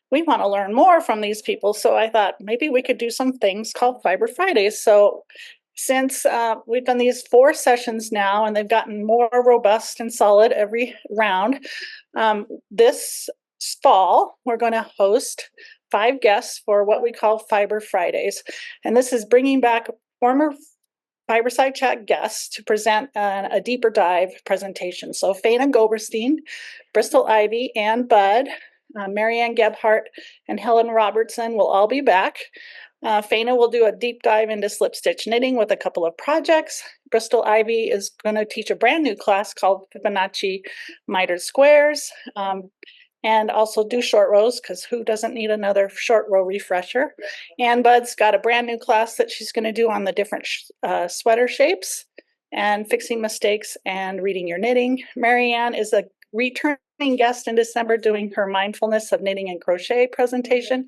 we want to learn more from these people. So I thought maybe we could do some things called Fiber Fridays. So since we've done these 4 sessions now, and they've gotten more robust and solid every round, this fall, we're going to host 5 guests for what we call Fiber Fridays. And this is bringing back former Fiberside Chat guests to present a deeper dive presentation. So Faina Goberstein, Bristol Ivy, and Bud, Marianne Gebhardt, and Helen Robertson will all be back. Faina will do a deep dive into slip stitch knitting with a couple of projects. Bristol Ivy is going to teach a brand new class called Fibonacci mitered squares, and also do short rows, because who doesn't need another short row refresher? And Bud's got a brand new class that she's going to do on the different sweater shapes and fixing mistakes and reading your knitting. Marianne is a returning guest in December doing her mindfulness of knitting and crochet presentation.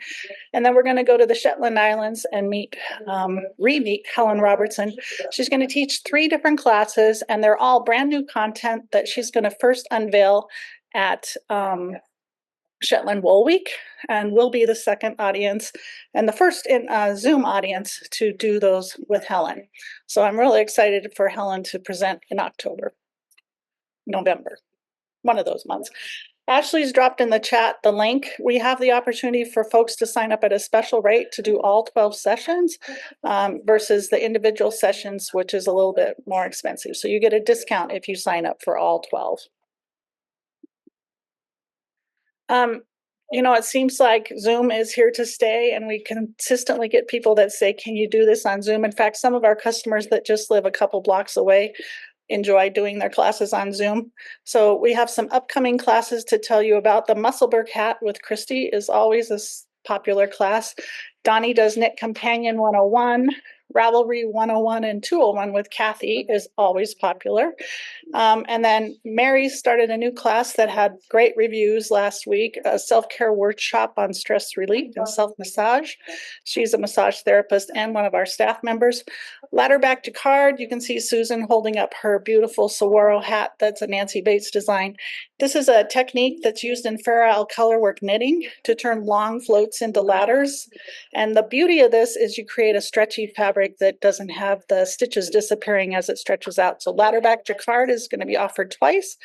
And then we're going to go to the Shetland Islands and re-meet Helen Robertson. She's going to teach 3 different classes, and they're all brand new content that she's going to first unveil at Shetland Wool Week, and we'll be the second audience and the first in Zoom audience to do those with Helen. So I'm really excited for Helen to present in November, one of those months. Ashley's dropped in the chat the link. We have the opportunity for folks to sign up at a special rate to do all 12 sessions versus the individual sessions, which is a little bit more expensive. So you get a discount if you sign up for all 12. You know, it seems like Zoom is here to stay, and we consistently get people that say, can you do this on Zoom? In fact, some of our customers that just live a couple blocks away enjoy doing their classes on Zoom. So we have some upcoming classes to tell you about. The Musselburgh hat with Christy is always a popular class. Donnie does Knit Companion 101. Ravelry 101 and 201 with Kathy is always popular. And then Mary started a new class that had great reviews last week, a self-care workshop on stress relief and self-massage. She's a massage therapist and one of our staff members. Ladder back to card, you can see Susan holding up her beautiful saguaro hat. That's a Nancy Bates design. This is a technique that's used in Fair Isle colorwork knitting to turn long floats into ladders. And the beauty of this is you create a stretchy fabric that doesn't have the stitches disappearing as it stretches out. So ladder back jacquard is going to be offered twice.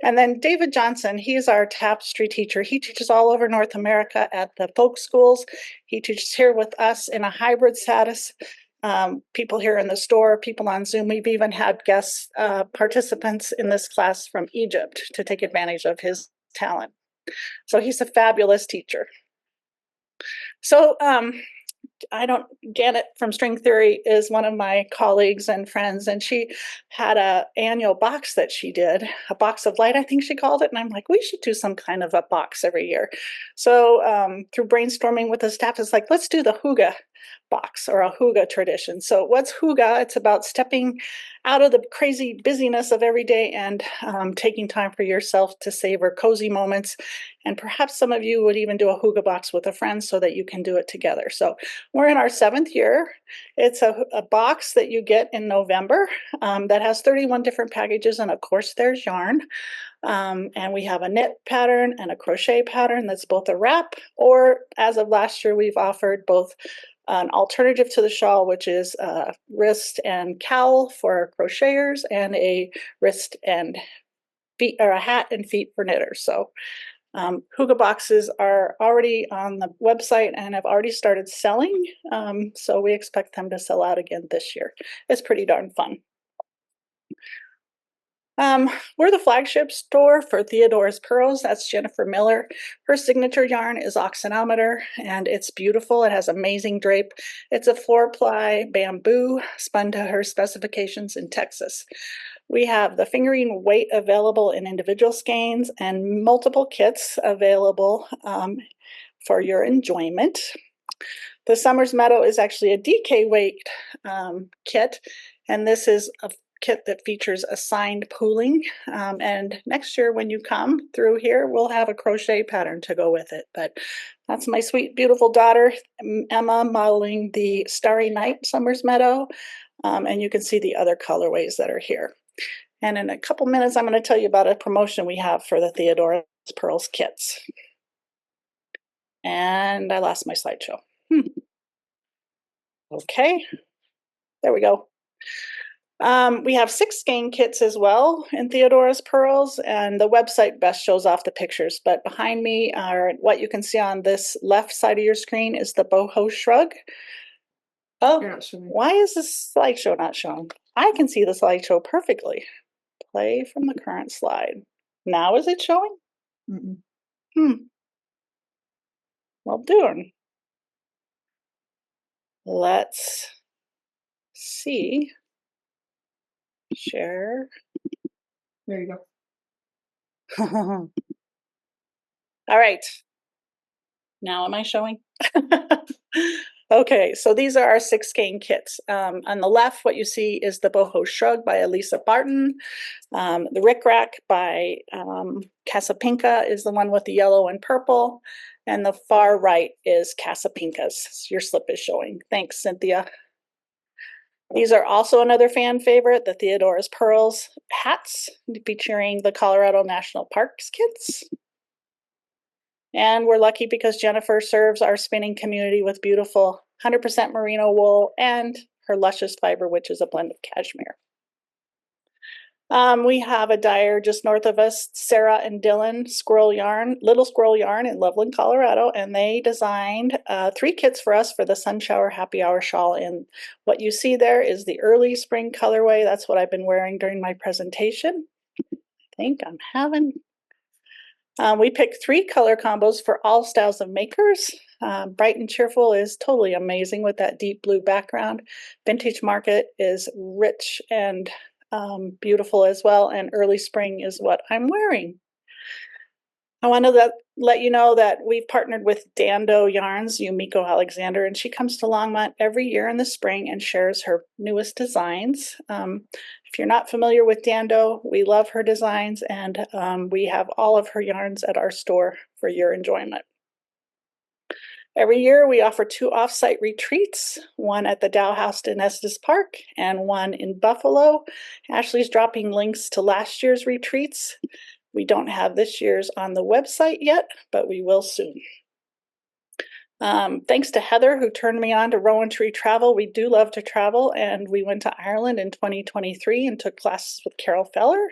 And then David Johnson, he's our tapestry teacher. He teaches all over North America at the folk schools. He teaches here with us in a hybrid status. People here in the store, people on Zoom. We've even had guest participants in this class from Egypt to take advantage of his talent. So he's a fabulous teacher. So Janet from String Theory is one of my colleagues and friends, and she had an annual box that she did, a box of light, I think she called it. And I'm like, we should do some kind of a box every year. So through brainstorming with the staff, it's like, let's do the hygge box or a hygge tradition. So what's hygge? It's about stepping out of the crazy busyness of every day and taking time for yourself to savor cozy moments. And perhaps some of you would even do a hygge box with a friend so that you can do it together. So we're in our 7th year. It's a box that you get in November that has 31 different packages, and of course there's yarn. And we have a knit pattern and a crochet pattern that's both a wrap, or as of last year, we've offered both an alternative to the shawl, which is a wrist and cowl for crocheters, and a wrist and feet, or a hat and feet for knitters. So hygge boxes are already on the website and have already started selling. So we expect them to sell out again this year. It's pretty darn fun. We're the flagship store for Theodora's Pearls. That's Jennifer Miller. Her signature yarn is Oxenometer, and it's beautiful. It has amazing drape. It's a 4-ply bamboo spun to her specifications in Texas. We have the fingering weight available in individual skeins and multiple kits available for your enjoyment. The Summers Meadow is actually a DK weight kit, and this is a kit that features assigned pooling. And next year when you come through here, we'll have a crochet pattern to go with it. But that's my sweet, beautiful daughter, Emma, modeling the Starry Night Summers Meadow. And you can see the other colorways that are here. And in a couple minutes, I'm going to tell you about a promotion we have for the Theodora's Pearls kits. And I lost my slideshow. Okay, there we go. We have 6 skein kits as well in Theodora's Pearls, and the website best shows off the pictures. But behind me are what you can see on this left side of your screen is the boho shrug. Oh, why is this slideshow not showing? I can see the slideshow perfectly. Play from the current slide. Now is it showing? Well, darn. Let's see. Share. There you go. All right. Now am I showing? Okay, so these are our 6 skein kits. On the left, what you see is the Boho Shrug by Elisa Barton. The Rick Rack by Casapinka is the one with the yellow and purple. And the far right is Casapinka's. Your slip is showing. Thanks, Cynthia. These are also another fan favorite, the Theodora's Pearls hats, featuring the Colorado National Parks kits. And we're lucky because Jennifer serves our spinning community with beautiful 100% merino wool and her luscious fiber, which is a blend of cashmere. We have a dyer just north of us, Sarah and Dylan Little Squirrel Yarn in Loveland, Colorado, and they designed 3 kits for us for the Sun Shower Happy Hour shawl. And what you see there is the early spring colorway. That's what I've been wearing during my presentation. I think I'm having... we picked 3 color combos for all styles of makers. Bright and Cheerful is totally amazing with that deep blue background. Vintage Market is rich and beautiful as well, and Early Spring is what I'm wearing. I want to let you know that we've partnered with Dando Yarns, Yumiko Alexander, and she comes to Longmont every year in the spring and shares her newest designs. If you're not familiar with Dando, we love her designs, and we have all of her yarns at our store for your enjoyment. Every year we offer 2 off-site retreats, one at the Dow House in Estes Park and one in Buffalo. Ashley's dropping links to last year's retreats. We don't have this year's on the website yet, but we will soon. Thanks to Heather, who turned me on to Rowan Tree Travel. We do love to travel, and we went to Ireland in 2023 and took classes with Carol Feller.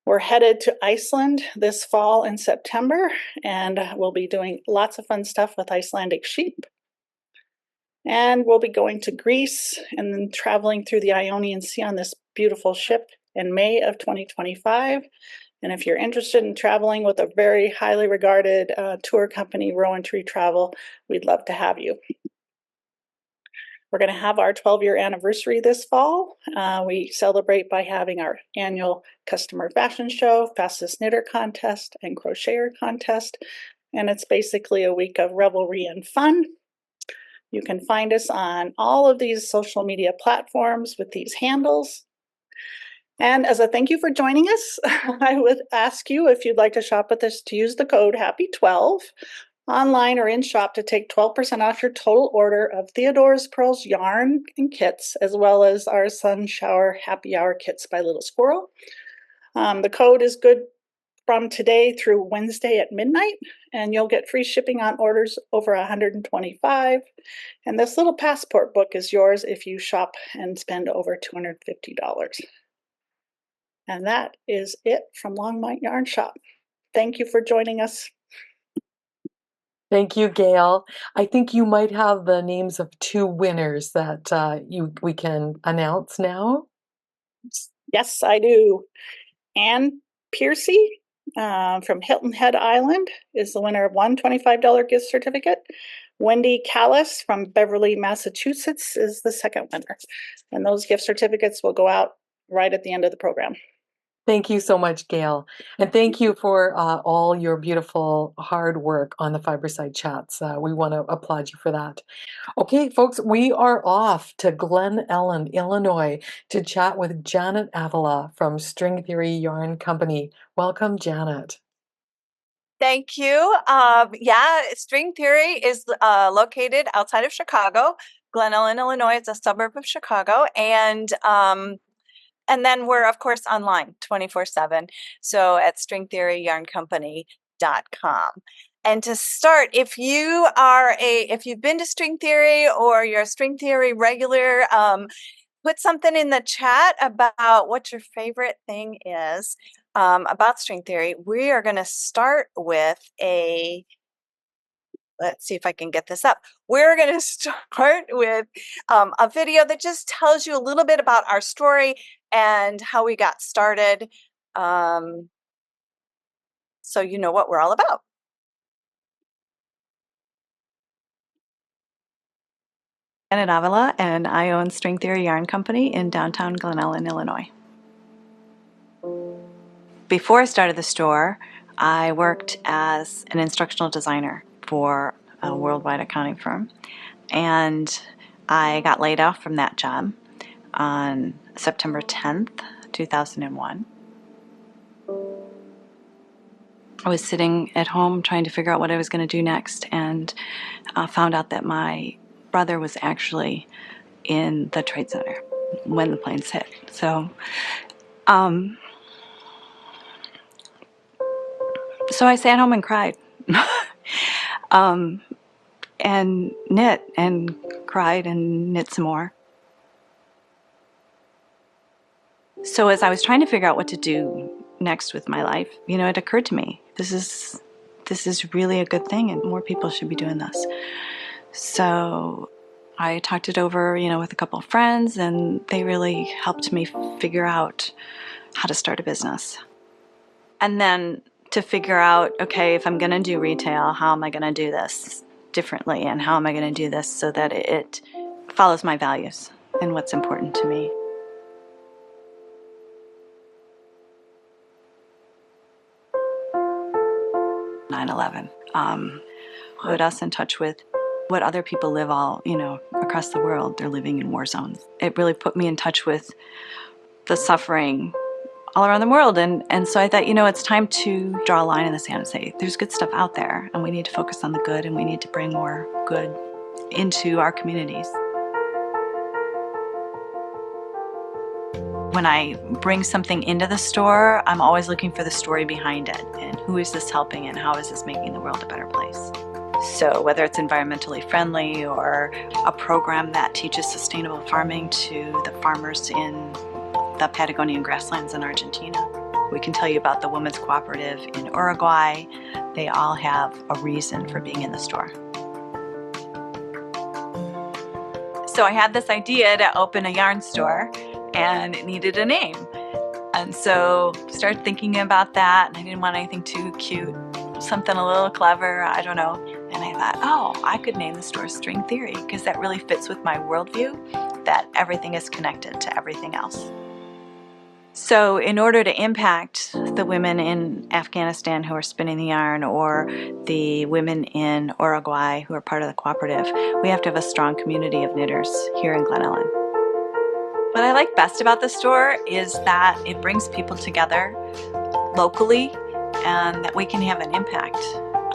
We're headed to Iceland this fall in September, and we'll be doing lots of fun stuff with Icelandic sheep. And we'll be going to Greece and then traveling through the Ionian Sea on this beautiful ship in May of 2025. And if you're interested in traveling with a very highly regarded tour company, Rowan Tree Travel, we'd love to have you. We're going to have our 12-year anniversary this fall. We celebrate by having our annual customer fashion show, fastest knitter contest, and crocheter contest. And it's basically a week of revelry and fun. You can find us on all of these social media platforms with these handles. And as a thank you for joining us, I would ask you, if you'd like to shop with us, to use the code HAPPY12 online or in shop to take 12% off your total order of Theodora's Pearls yarn and kits, as well as our Sun Shower Happy Hour kits by Little Squirrel. The code is good from today through Wednesday at midnight, and you'll get free shipping on orders over $125. And this little passport book is yours if you shop and spend over $250. And that is it from Longmont Yarn Shop. Thank you for joining us. Thank you, Gail. I think you might have the names of 2 winners that we can announce now. Yes, I do. Anne Piercy from Hilton Head Island is the winner of one $25 gift certificate. Wendy Callis from Beverly, Massachusetts is the second winner. And those gift certificates will go out right at the end of the program. Thank you so much, Gail. And thank you for all your beautiful hard work on the Fiberside Chats. We want to applaud you for that. Okay, folks, we are off to Glen, Ellyn, Illinois to chat with Janet Avila from String Theory Yarn Company. Welcome, Janet. Thank you. Yeah, String Theory is located outside of Chicago. Glen, Ellyn, Illinois. It's a suburb of Chicago. And then we're, of course, online 24/7. So at stringtheoryyarncompany.com. And to start, if you've been to String Theory or you're a String Theory regular, put something in the chat about what your favorite thing is about string theory. We are going to start with let's see if I can get this up. We're going to start with a video that just tells you a little bit about our story and how we got started. So you know what we're all about. I'm at Avila, and I own String Theory Yarn Company in downtown Glen, Ellyn, Illinois. Before I started the store, I worked as an instructional designer for a worldwide accounting firm, and I got laid off from that job on September 10th, 2001. I was sitting at home trying to figure out what I was going to do next, and found out that my brother was actually in the Trade Center when the planes hit. So I sat home and cried. And knit and cried and knit some more. So as I was trying to figure out what to do next with my life, it occurred to me, this is really a good thing and more people should be doing this. So I talked it over, with a couple of friends, and they really helped me figure out how to start a business. And then to figure out, okay, if I'm going to do retail, how am I going to do this differently, and how am I going to do this so that it follows my values and what's important to me. Put us in touch with what other people live across the world. They're living in war zones. It really put me in touch with the suffering all around the world. And so I thought, it's time to draw a line in the sand and say, there's good stuff out there, and we need to focus on the good, and we need to bring more good into our communities. When I bring something into the store, I'm always looking for the story behind it, and who is this helping, and how is this making the world a better place. So whether it's environmentally friendly or a program that teaches sustainable farming to the farmers in the Patagonian grasslands in Argentina. We can tell you about the women's cooperative in Uruguay. They all have a reason for being in the store. So I had this idea to open a yarn store, and it needed a name. And so started thinking about that, and I didn't want anything too cute, something a little clever, I don't know. And I thought, I could name the store String Theory, because that really fits with my worldview, that everything is connected to everything else. So in order to impact the women in Afghanistan who are spinning the yarn, or the women in Uruguay who are part of the cooperative, we have to have a strong community of knitters here in Glen Ellyn. What I like best about the store is that it brings people together locally, and that we can have an impact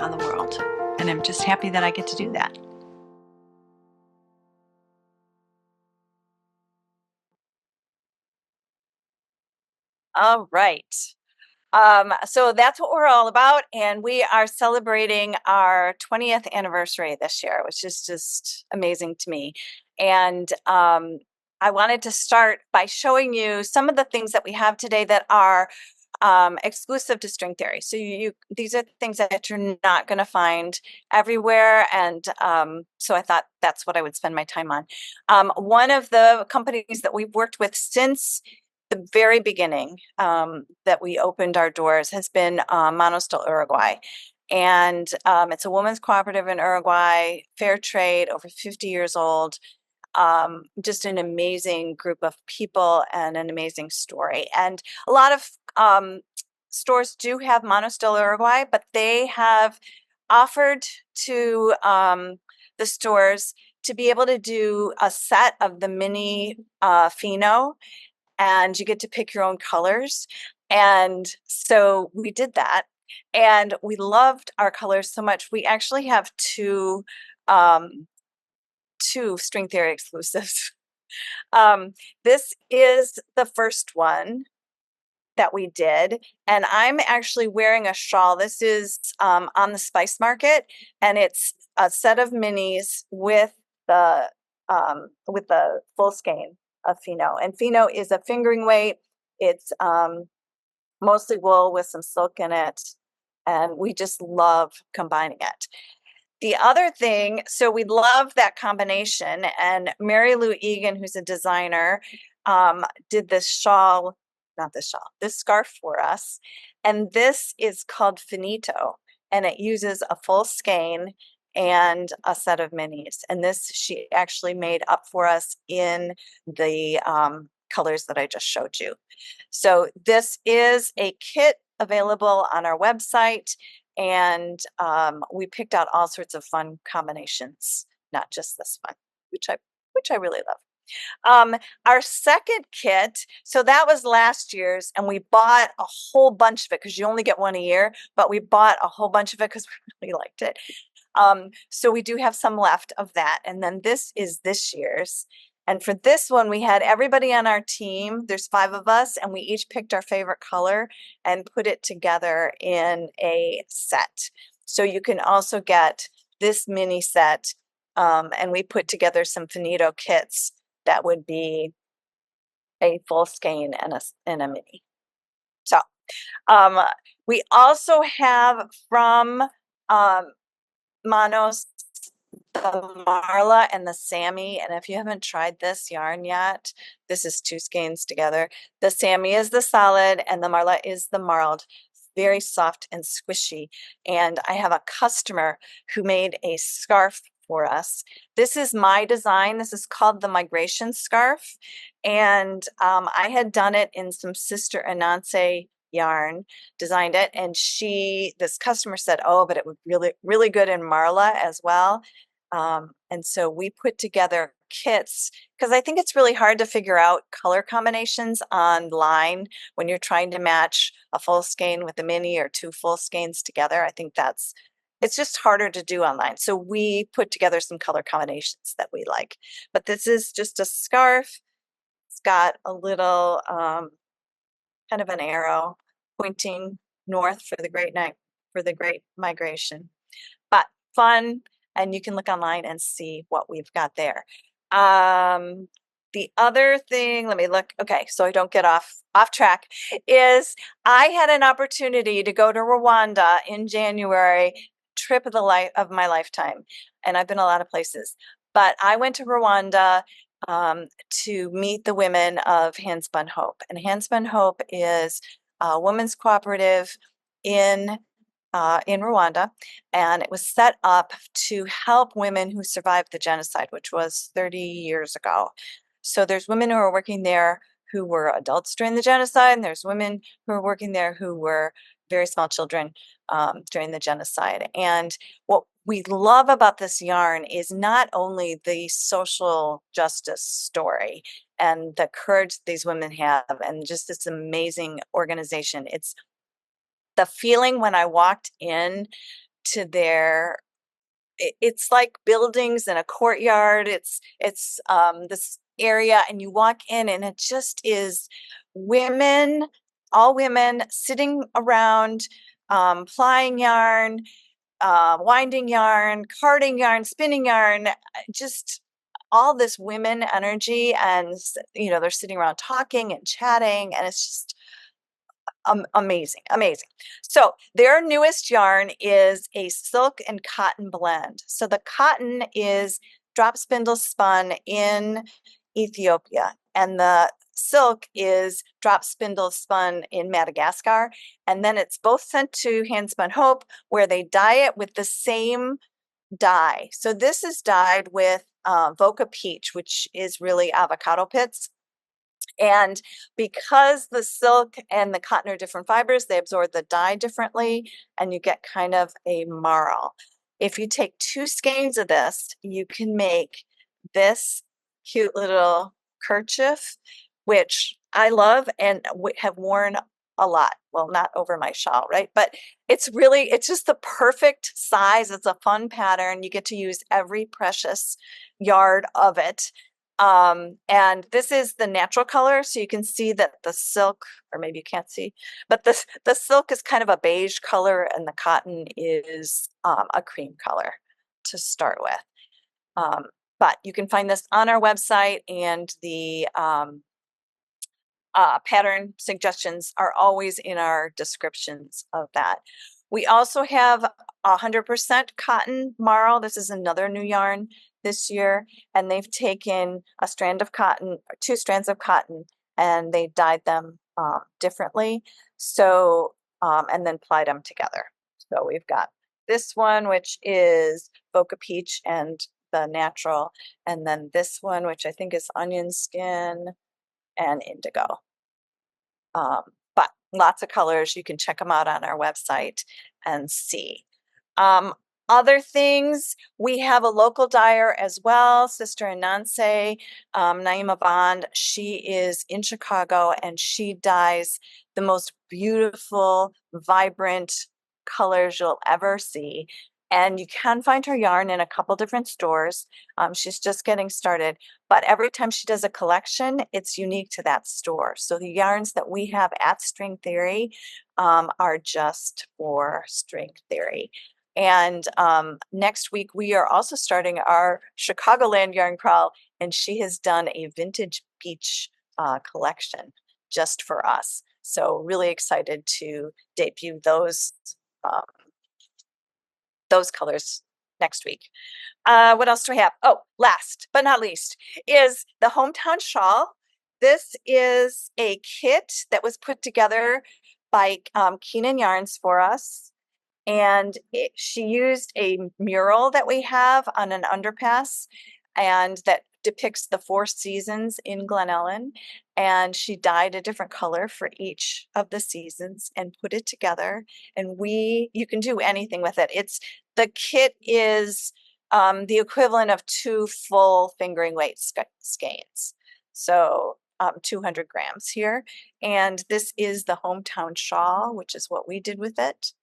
on the world. And I'm just happy that I get to do that. All right. So that's what we're all about, and we are celebrating our 20th anniversary this year, which is just amazing to me. And I wanted to start by showing you some of the things that we have today that are exclusive to String Theory. So these are things that you're not going to find everywhere, and so I thought that's what I would spend my time on. One of the companies that we've worked with since the very beginning that we opened our doors has been Monostil Uruguay. And it's a women's cooperative in Uruguay, fair trade, over 50 years old. Just an amazing group of people and an amazing story. And a lot of stores do have Monostil Uruguay, but they have offered to the stores to be able to do a set of the mini Fino, and you get to pick your own colors. And so we did that, and we loved our colors so much. We actually have two String Theory exclusives. This is the first one that we did, and I'm actually wearing a shawl. This is on the Spice Market, and it's a set of minis with the full skein. of Fino. And Fino is a fingering weight. It's mostly wool with some silk in it. And we just love combining it. The other thing, so we love that combination. And Mary Lou Egan, who's a designer, did this shawl, not this shawl, this scarf for us. And this is called Finito. And it uses a full skein and a set of minis. And this she actually made up for us in the colors that I just showed you. So this is a kit available on our website, and we picked out all sorts of fun combinations, not just this one, which I really love. Our second kit, so that was last year's, and we bought a whole bunch of it because you only get one a year, but we bought a whole bunch of it because we really liked it. So we do have some left of that. And then this is this year's. And for this one, we had everybody on our team. There's 5 of us, and we each picked our favorite color and put it together in a set. So you can also get this mini set, and we put together some Finito kits that would be a full skein and a mini. So we also have from Manos the Marla and the Sammy. And if you haven't tried this yarn yet, this is 2 skeins together. The Sammy is the solid and the Marla is the marled. Very soft and squishy. And I have a customer who made a scarf for us. This is my design. This is called the Migration Scarf. And I had done it in some Sister Ananse yarn, designed it. And this customer said, oh, but it would really good in Marla as well. And so we put together kits because I think it's really hard to figure out color combinations online when you're trying to match a full skein with a mini or 2 full skeins together. I think it's just harder to do online. So we put together some color combinations that we like. But this is just a scarf. It's got a little kind of an arrow pointing north for the Great Migration. But fun. And you can look online and see what we've got there. The other thing, let me look. Okay, so I don't get off track, is I had an opportunity to go to Rwanda in January, trip of my lifetime. And I've been a lot of places. But I went to Rwanda to meet the women of Handspun Hope. And Handspun Hope is a women's cooperative in Rwanda, and it was set up to help women who survived the genocide, which was 30 years ago. So there's women who are working there who were adults during the genocide, and there's women who are working there who were very small children during the genocide. And what we love about this yarn is not only the social justice story and the courage these women have and just this amazing organization. It's the feeling when I walked in to it's like buildings in a courtyard. It's this area, and you walk in and it just is all women sitting around, plying yarn, winding yarn, carding yarn, spinning yarn, just all this women energy. And, they're sitting around talking and chatting, and it's just amazing. So their newest yarn is a silk and cotton blend. So the cotton is drop spindle spun in Ethiopia, and the silk is drop spindle spun in Madagascar. And then it's both sent to Handspun Hope, where they dye it with the same dye. So this is dyed with Voca Peach, which is really avocado pits. And because the silk and the cotton are different fibers, they absorb the dye differently, and you get kind of a marl. If you take 2 skeins of this, you can make this cute little kerchief, which I love and have worn a lot. Well, not over my shawl, right? But it's just the perfect size. It's a fun pattern. You get to use every precious yard of it. And this is the natural color, so you can see that the silk, or maybe you can't see, but the silk is kind of a beige color and the cotton is a cream color to start with. But you can find this on our website, and the pattern suggestions are always in our descriptions of that. We also have 100% cotton marl. This is another new yarn this year, and they've taken a strand of cotton, 2 strands of cotton, and they dyed them differently. So, and then plied them together. So we've got this one, which is Boca Peach and the natural, and then this one, which I think is onion skin and indigo. But lots of colors. You can check them out on our website and see. Other things, we have a local dyer as well, Sister Ananse, Naima Bond. She is in Chicago, and she dyes the most beautiful, vibrant colors you'll ever see. And you can find her yarn in a couple different stores. She's just getting started, but every time she does a collection, it's unique to that store. So the yarns that we have at String Theory are just for String Theory. And next week, we are also starting our Chicagoland yarn crawl, and she has done a vintage beach collection just for us. So really excited to debut those colors next week. What else do we have? Oh, last but not least is the Hometown Shawl. This is a kit that was put together by Keenan Yarns for us. And she used a mural that we have on an underpass, and that depicts the 4 seasons in Glen Ellyn. And she dyed a different color for each of the seasons and put it together. And you can do anything with it. The kit is the equivalent of 2 full fingering weight skeins. So 200 grams here. And this is the Hometown Shawl, which is what we did with it.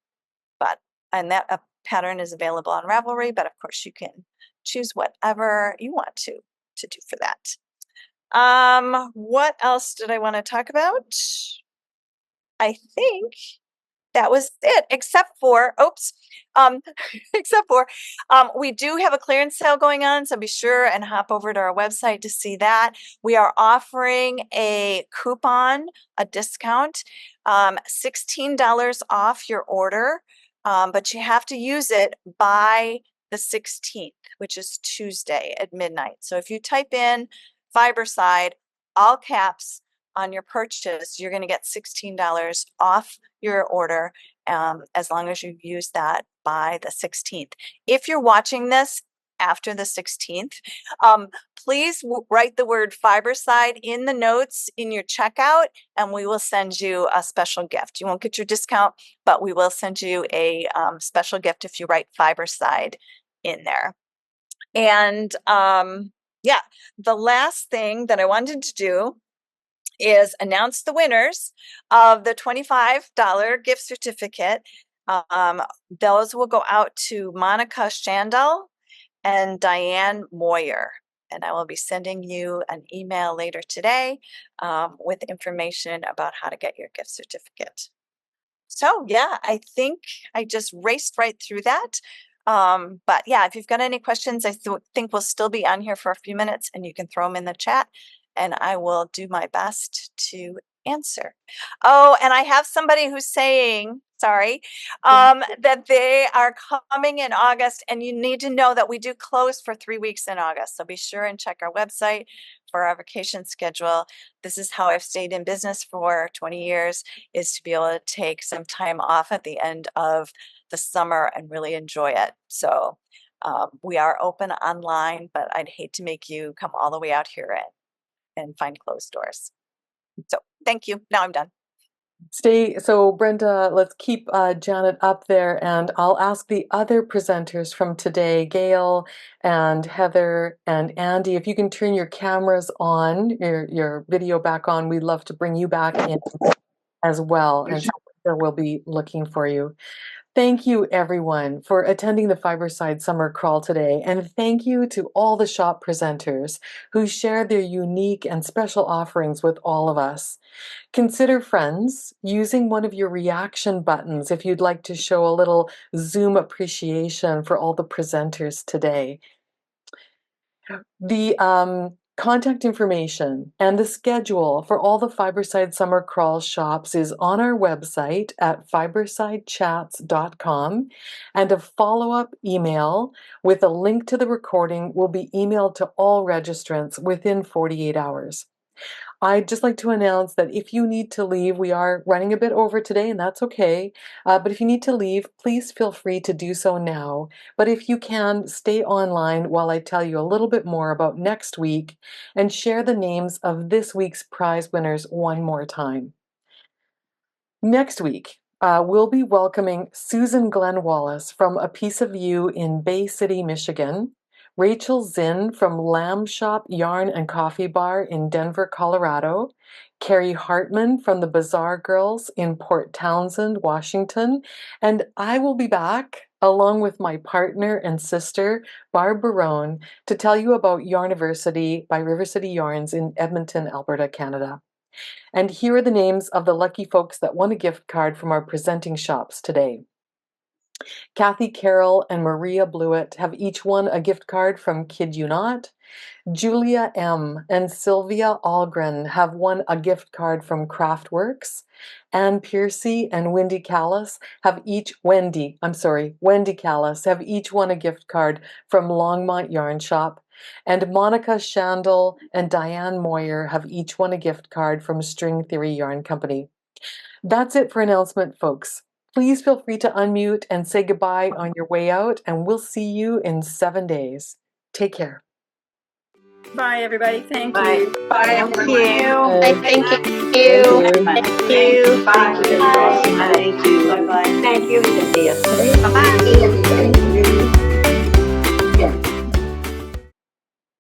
And that pattern is available on Ravelry, but of course you can choose whatever you want to do for that. What else did I want to talk about? I think that was it, except for, we do have a clearance sale going on, so be sure and hop over to our website to see that. We are offering a coupon, a discount, $16 off your order, but you have to use it by the 16th, which is Tuesday at midnight. So if you type in Fiberside, all caps, on your purchase, you're going to get $16 off your order as long as you use that by the 16th. If you're watching this after the 16th, please write the word Fiberside in the notes in your checkout, and we will send you a special gift. You won't get your discount, but we will send you a special gift if you write Fiberside in there. And yeah, the last thing that I wanted to do is announce the winners of the $25 gift certificate. Those will go out to Monica Shandell and Diane Moyer. And I will be sending you an email later today with information about how to get your gift certificate. So yeah, I think I just raced right through that. But yeah, if you've got any questions, I think we'll still be on here for a few minutes, and you can throw them in the chat, and I will do my best to answer. Oh, and I have somebody who's saying, sorry, that they are coming in August, and you need to know that we do close for 3 weeks in August. So be sure and check our website for our vacation schedule. This is how I've stayed in business for 20 years, is to be able to take some time off at the end of the summer and really enjoy it. So we are open online, but I'd hate to make you come all the way out here and find closed doors. So thank you. Now I'm done. So Brenda, let's keep Janet up there, and I'll ask the other presenters from today, Gail and Heather and Ande, if you can turn your cameras on, your video back on. We'd love to bring you back in as well, and so we'll be looking for you. Thank you, everyone, for attending the Fiberside Summer Crawl today, and thank you to all the shop presenters who shared their unique and special offerings with all of us. Consider, friends, using one of your reaction buttons if you'd like to show a little Zoom appreciation for all the presenters today. The contact information and the schedule for all the Fiberside Summer Crawl shops is on our website at fibersidechats.com, and a follow-up email with a link to the recording will be emailed to all registrants within 48 hours. I'd just like to announce that if you need to leave, we are running a bit over today, and that's okay. But if you need to leave, please feel free to do so now. But if you can, stay online while I tell you a little bit more about next week and share the names of this week's prize winners one more time. Next week, we'll be welcoming Susan Glen Wallace from A Piece of You in Bay City, Michigan, Rachel Zinn from Lamb Shop Yarn and Coffee Bar in Denver, Colorado, Carrie Hartman from the Bazaar Girls in Port Townsend, Washington, and I will be back along with my partner and sister, Barb Barone, to tell you about Yarniversity by River City Yarns in Edmonton, Alberta, Canada. And here are the names of the lucky folks that won a gift card from our presenting shops today. Kathy Carroll and Maria Blewett have each won a gift card from Kid Ewe Knot. Julia M. and Sylvia Algren have won a gift card from Craftworks. Ann Piercy and Wendy Callis have each won a gift card from Longmont Yarn Shop. And Monica Shandel and Diane Moyer have each won a gift card from String Theory Yarn Company. That's it for announcement, folks. Please feel free to unmute and say goodbye on your way out, and we'll see you in 7 days. Take care. Bye, everybody. Thank Bye. you. Bye, Thank everyone. you. Thank you. Thank you. Bye. Thank you. Bye-bye. Thank you, Cynthia. Bye-bye. Bye.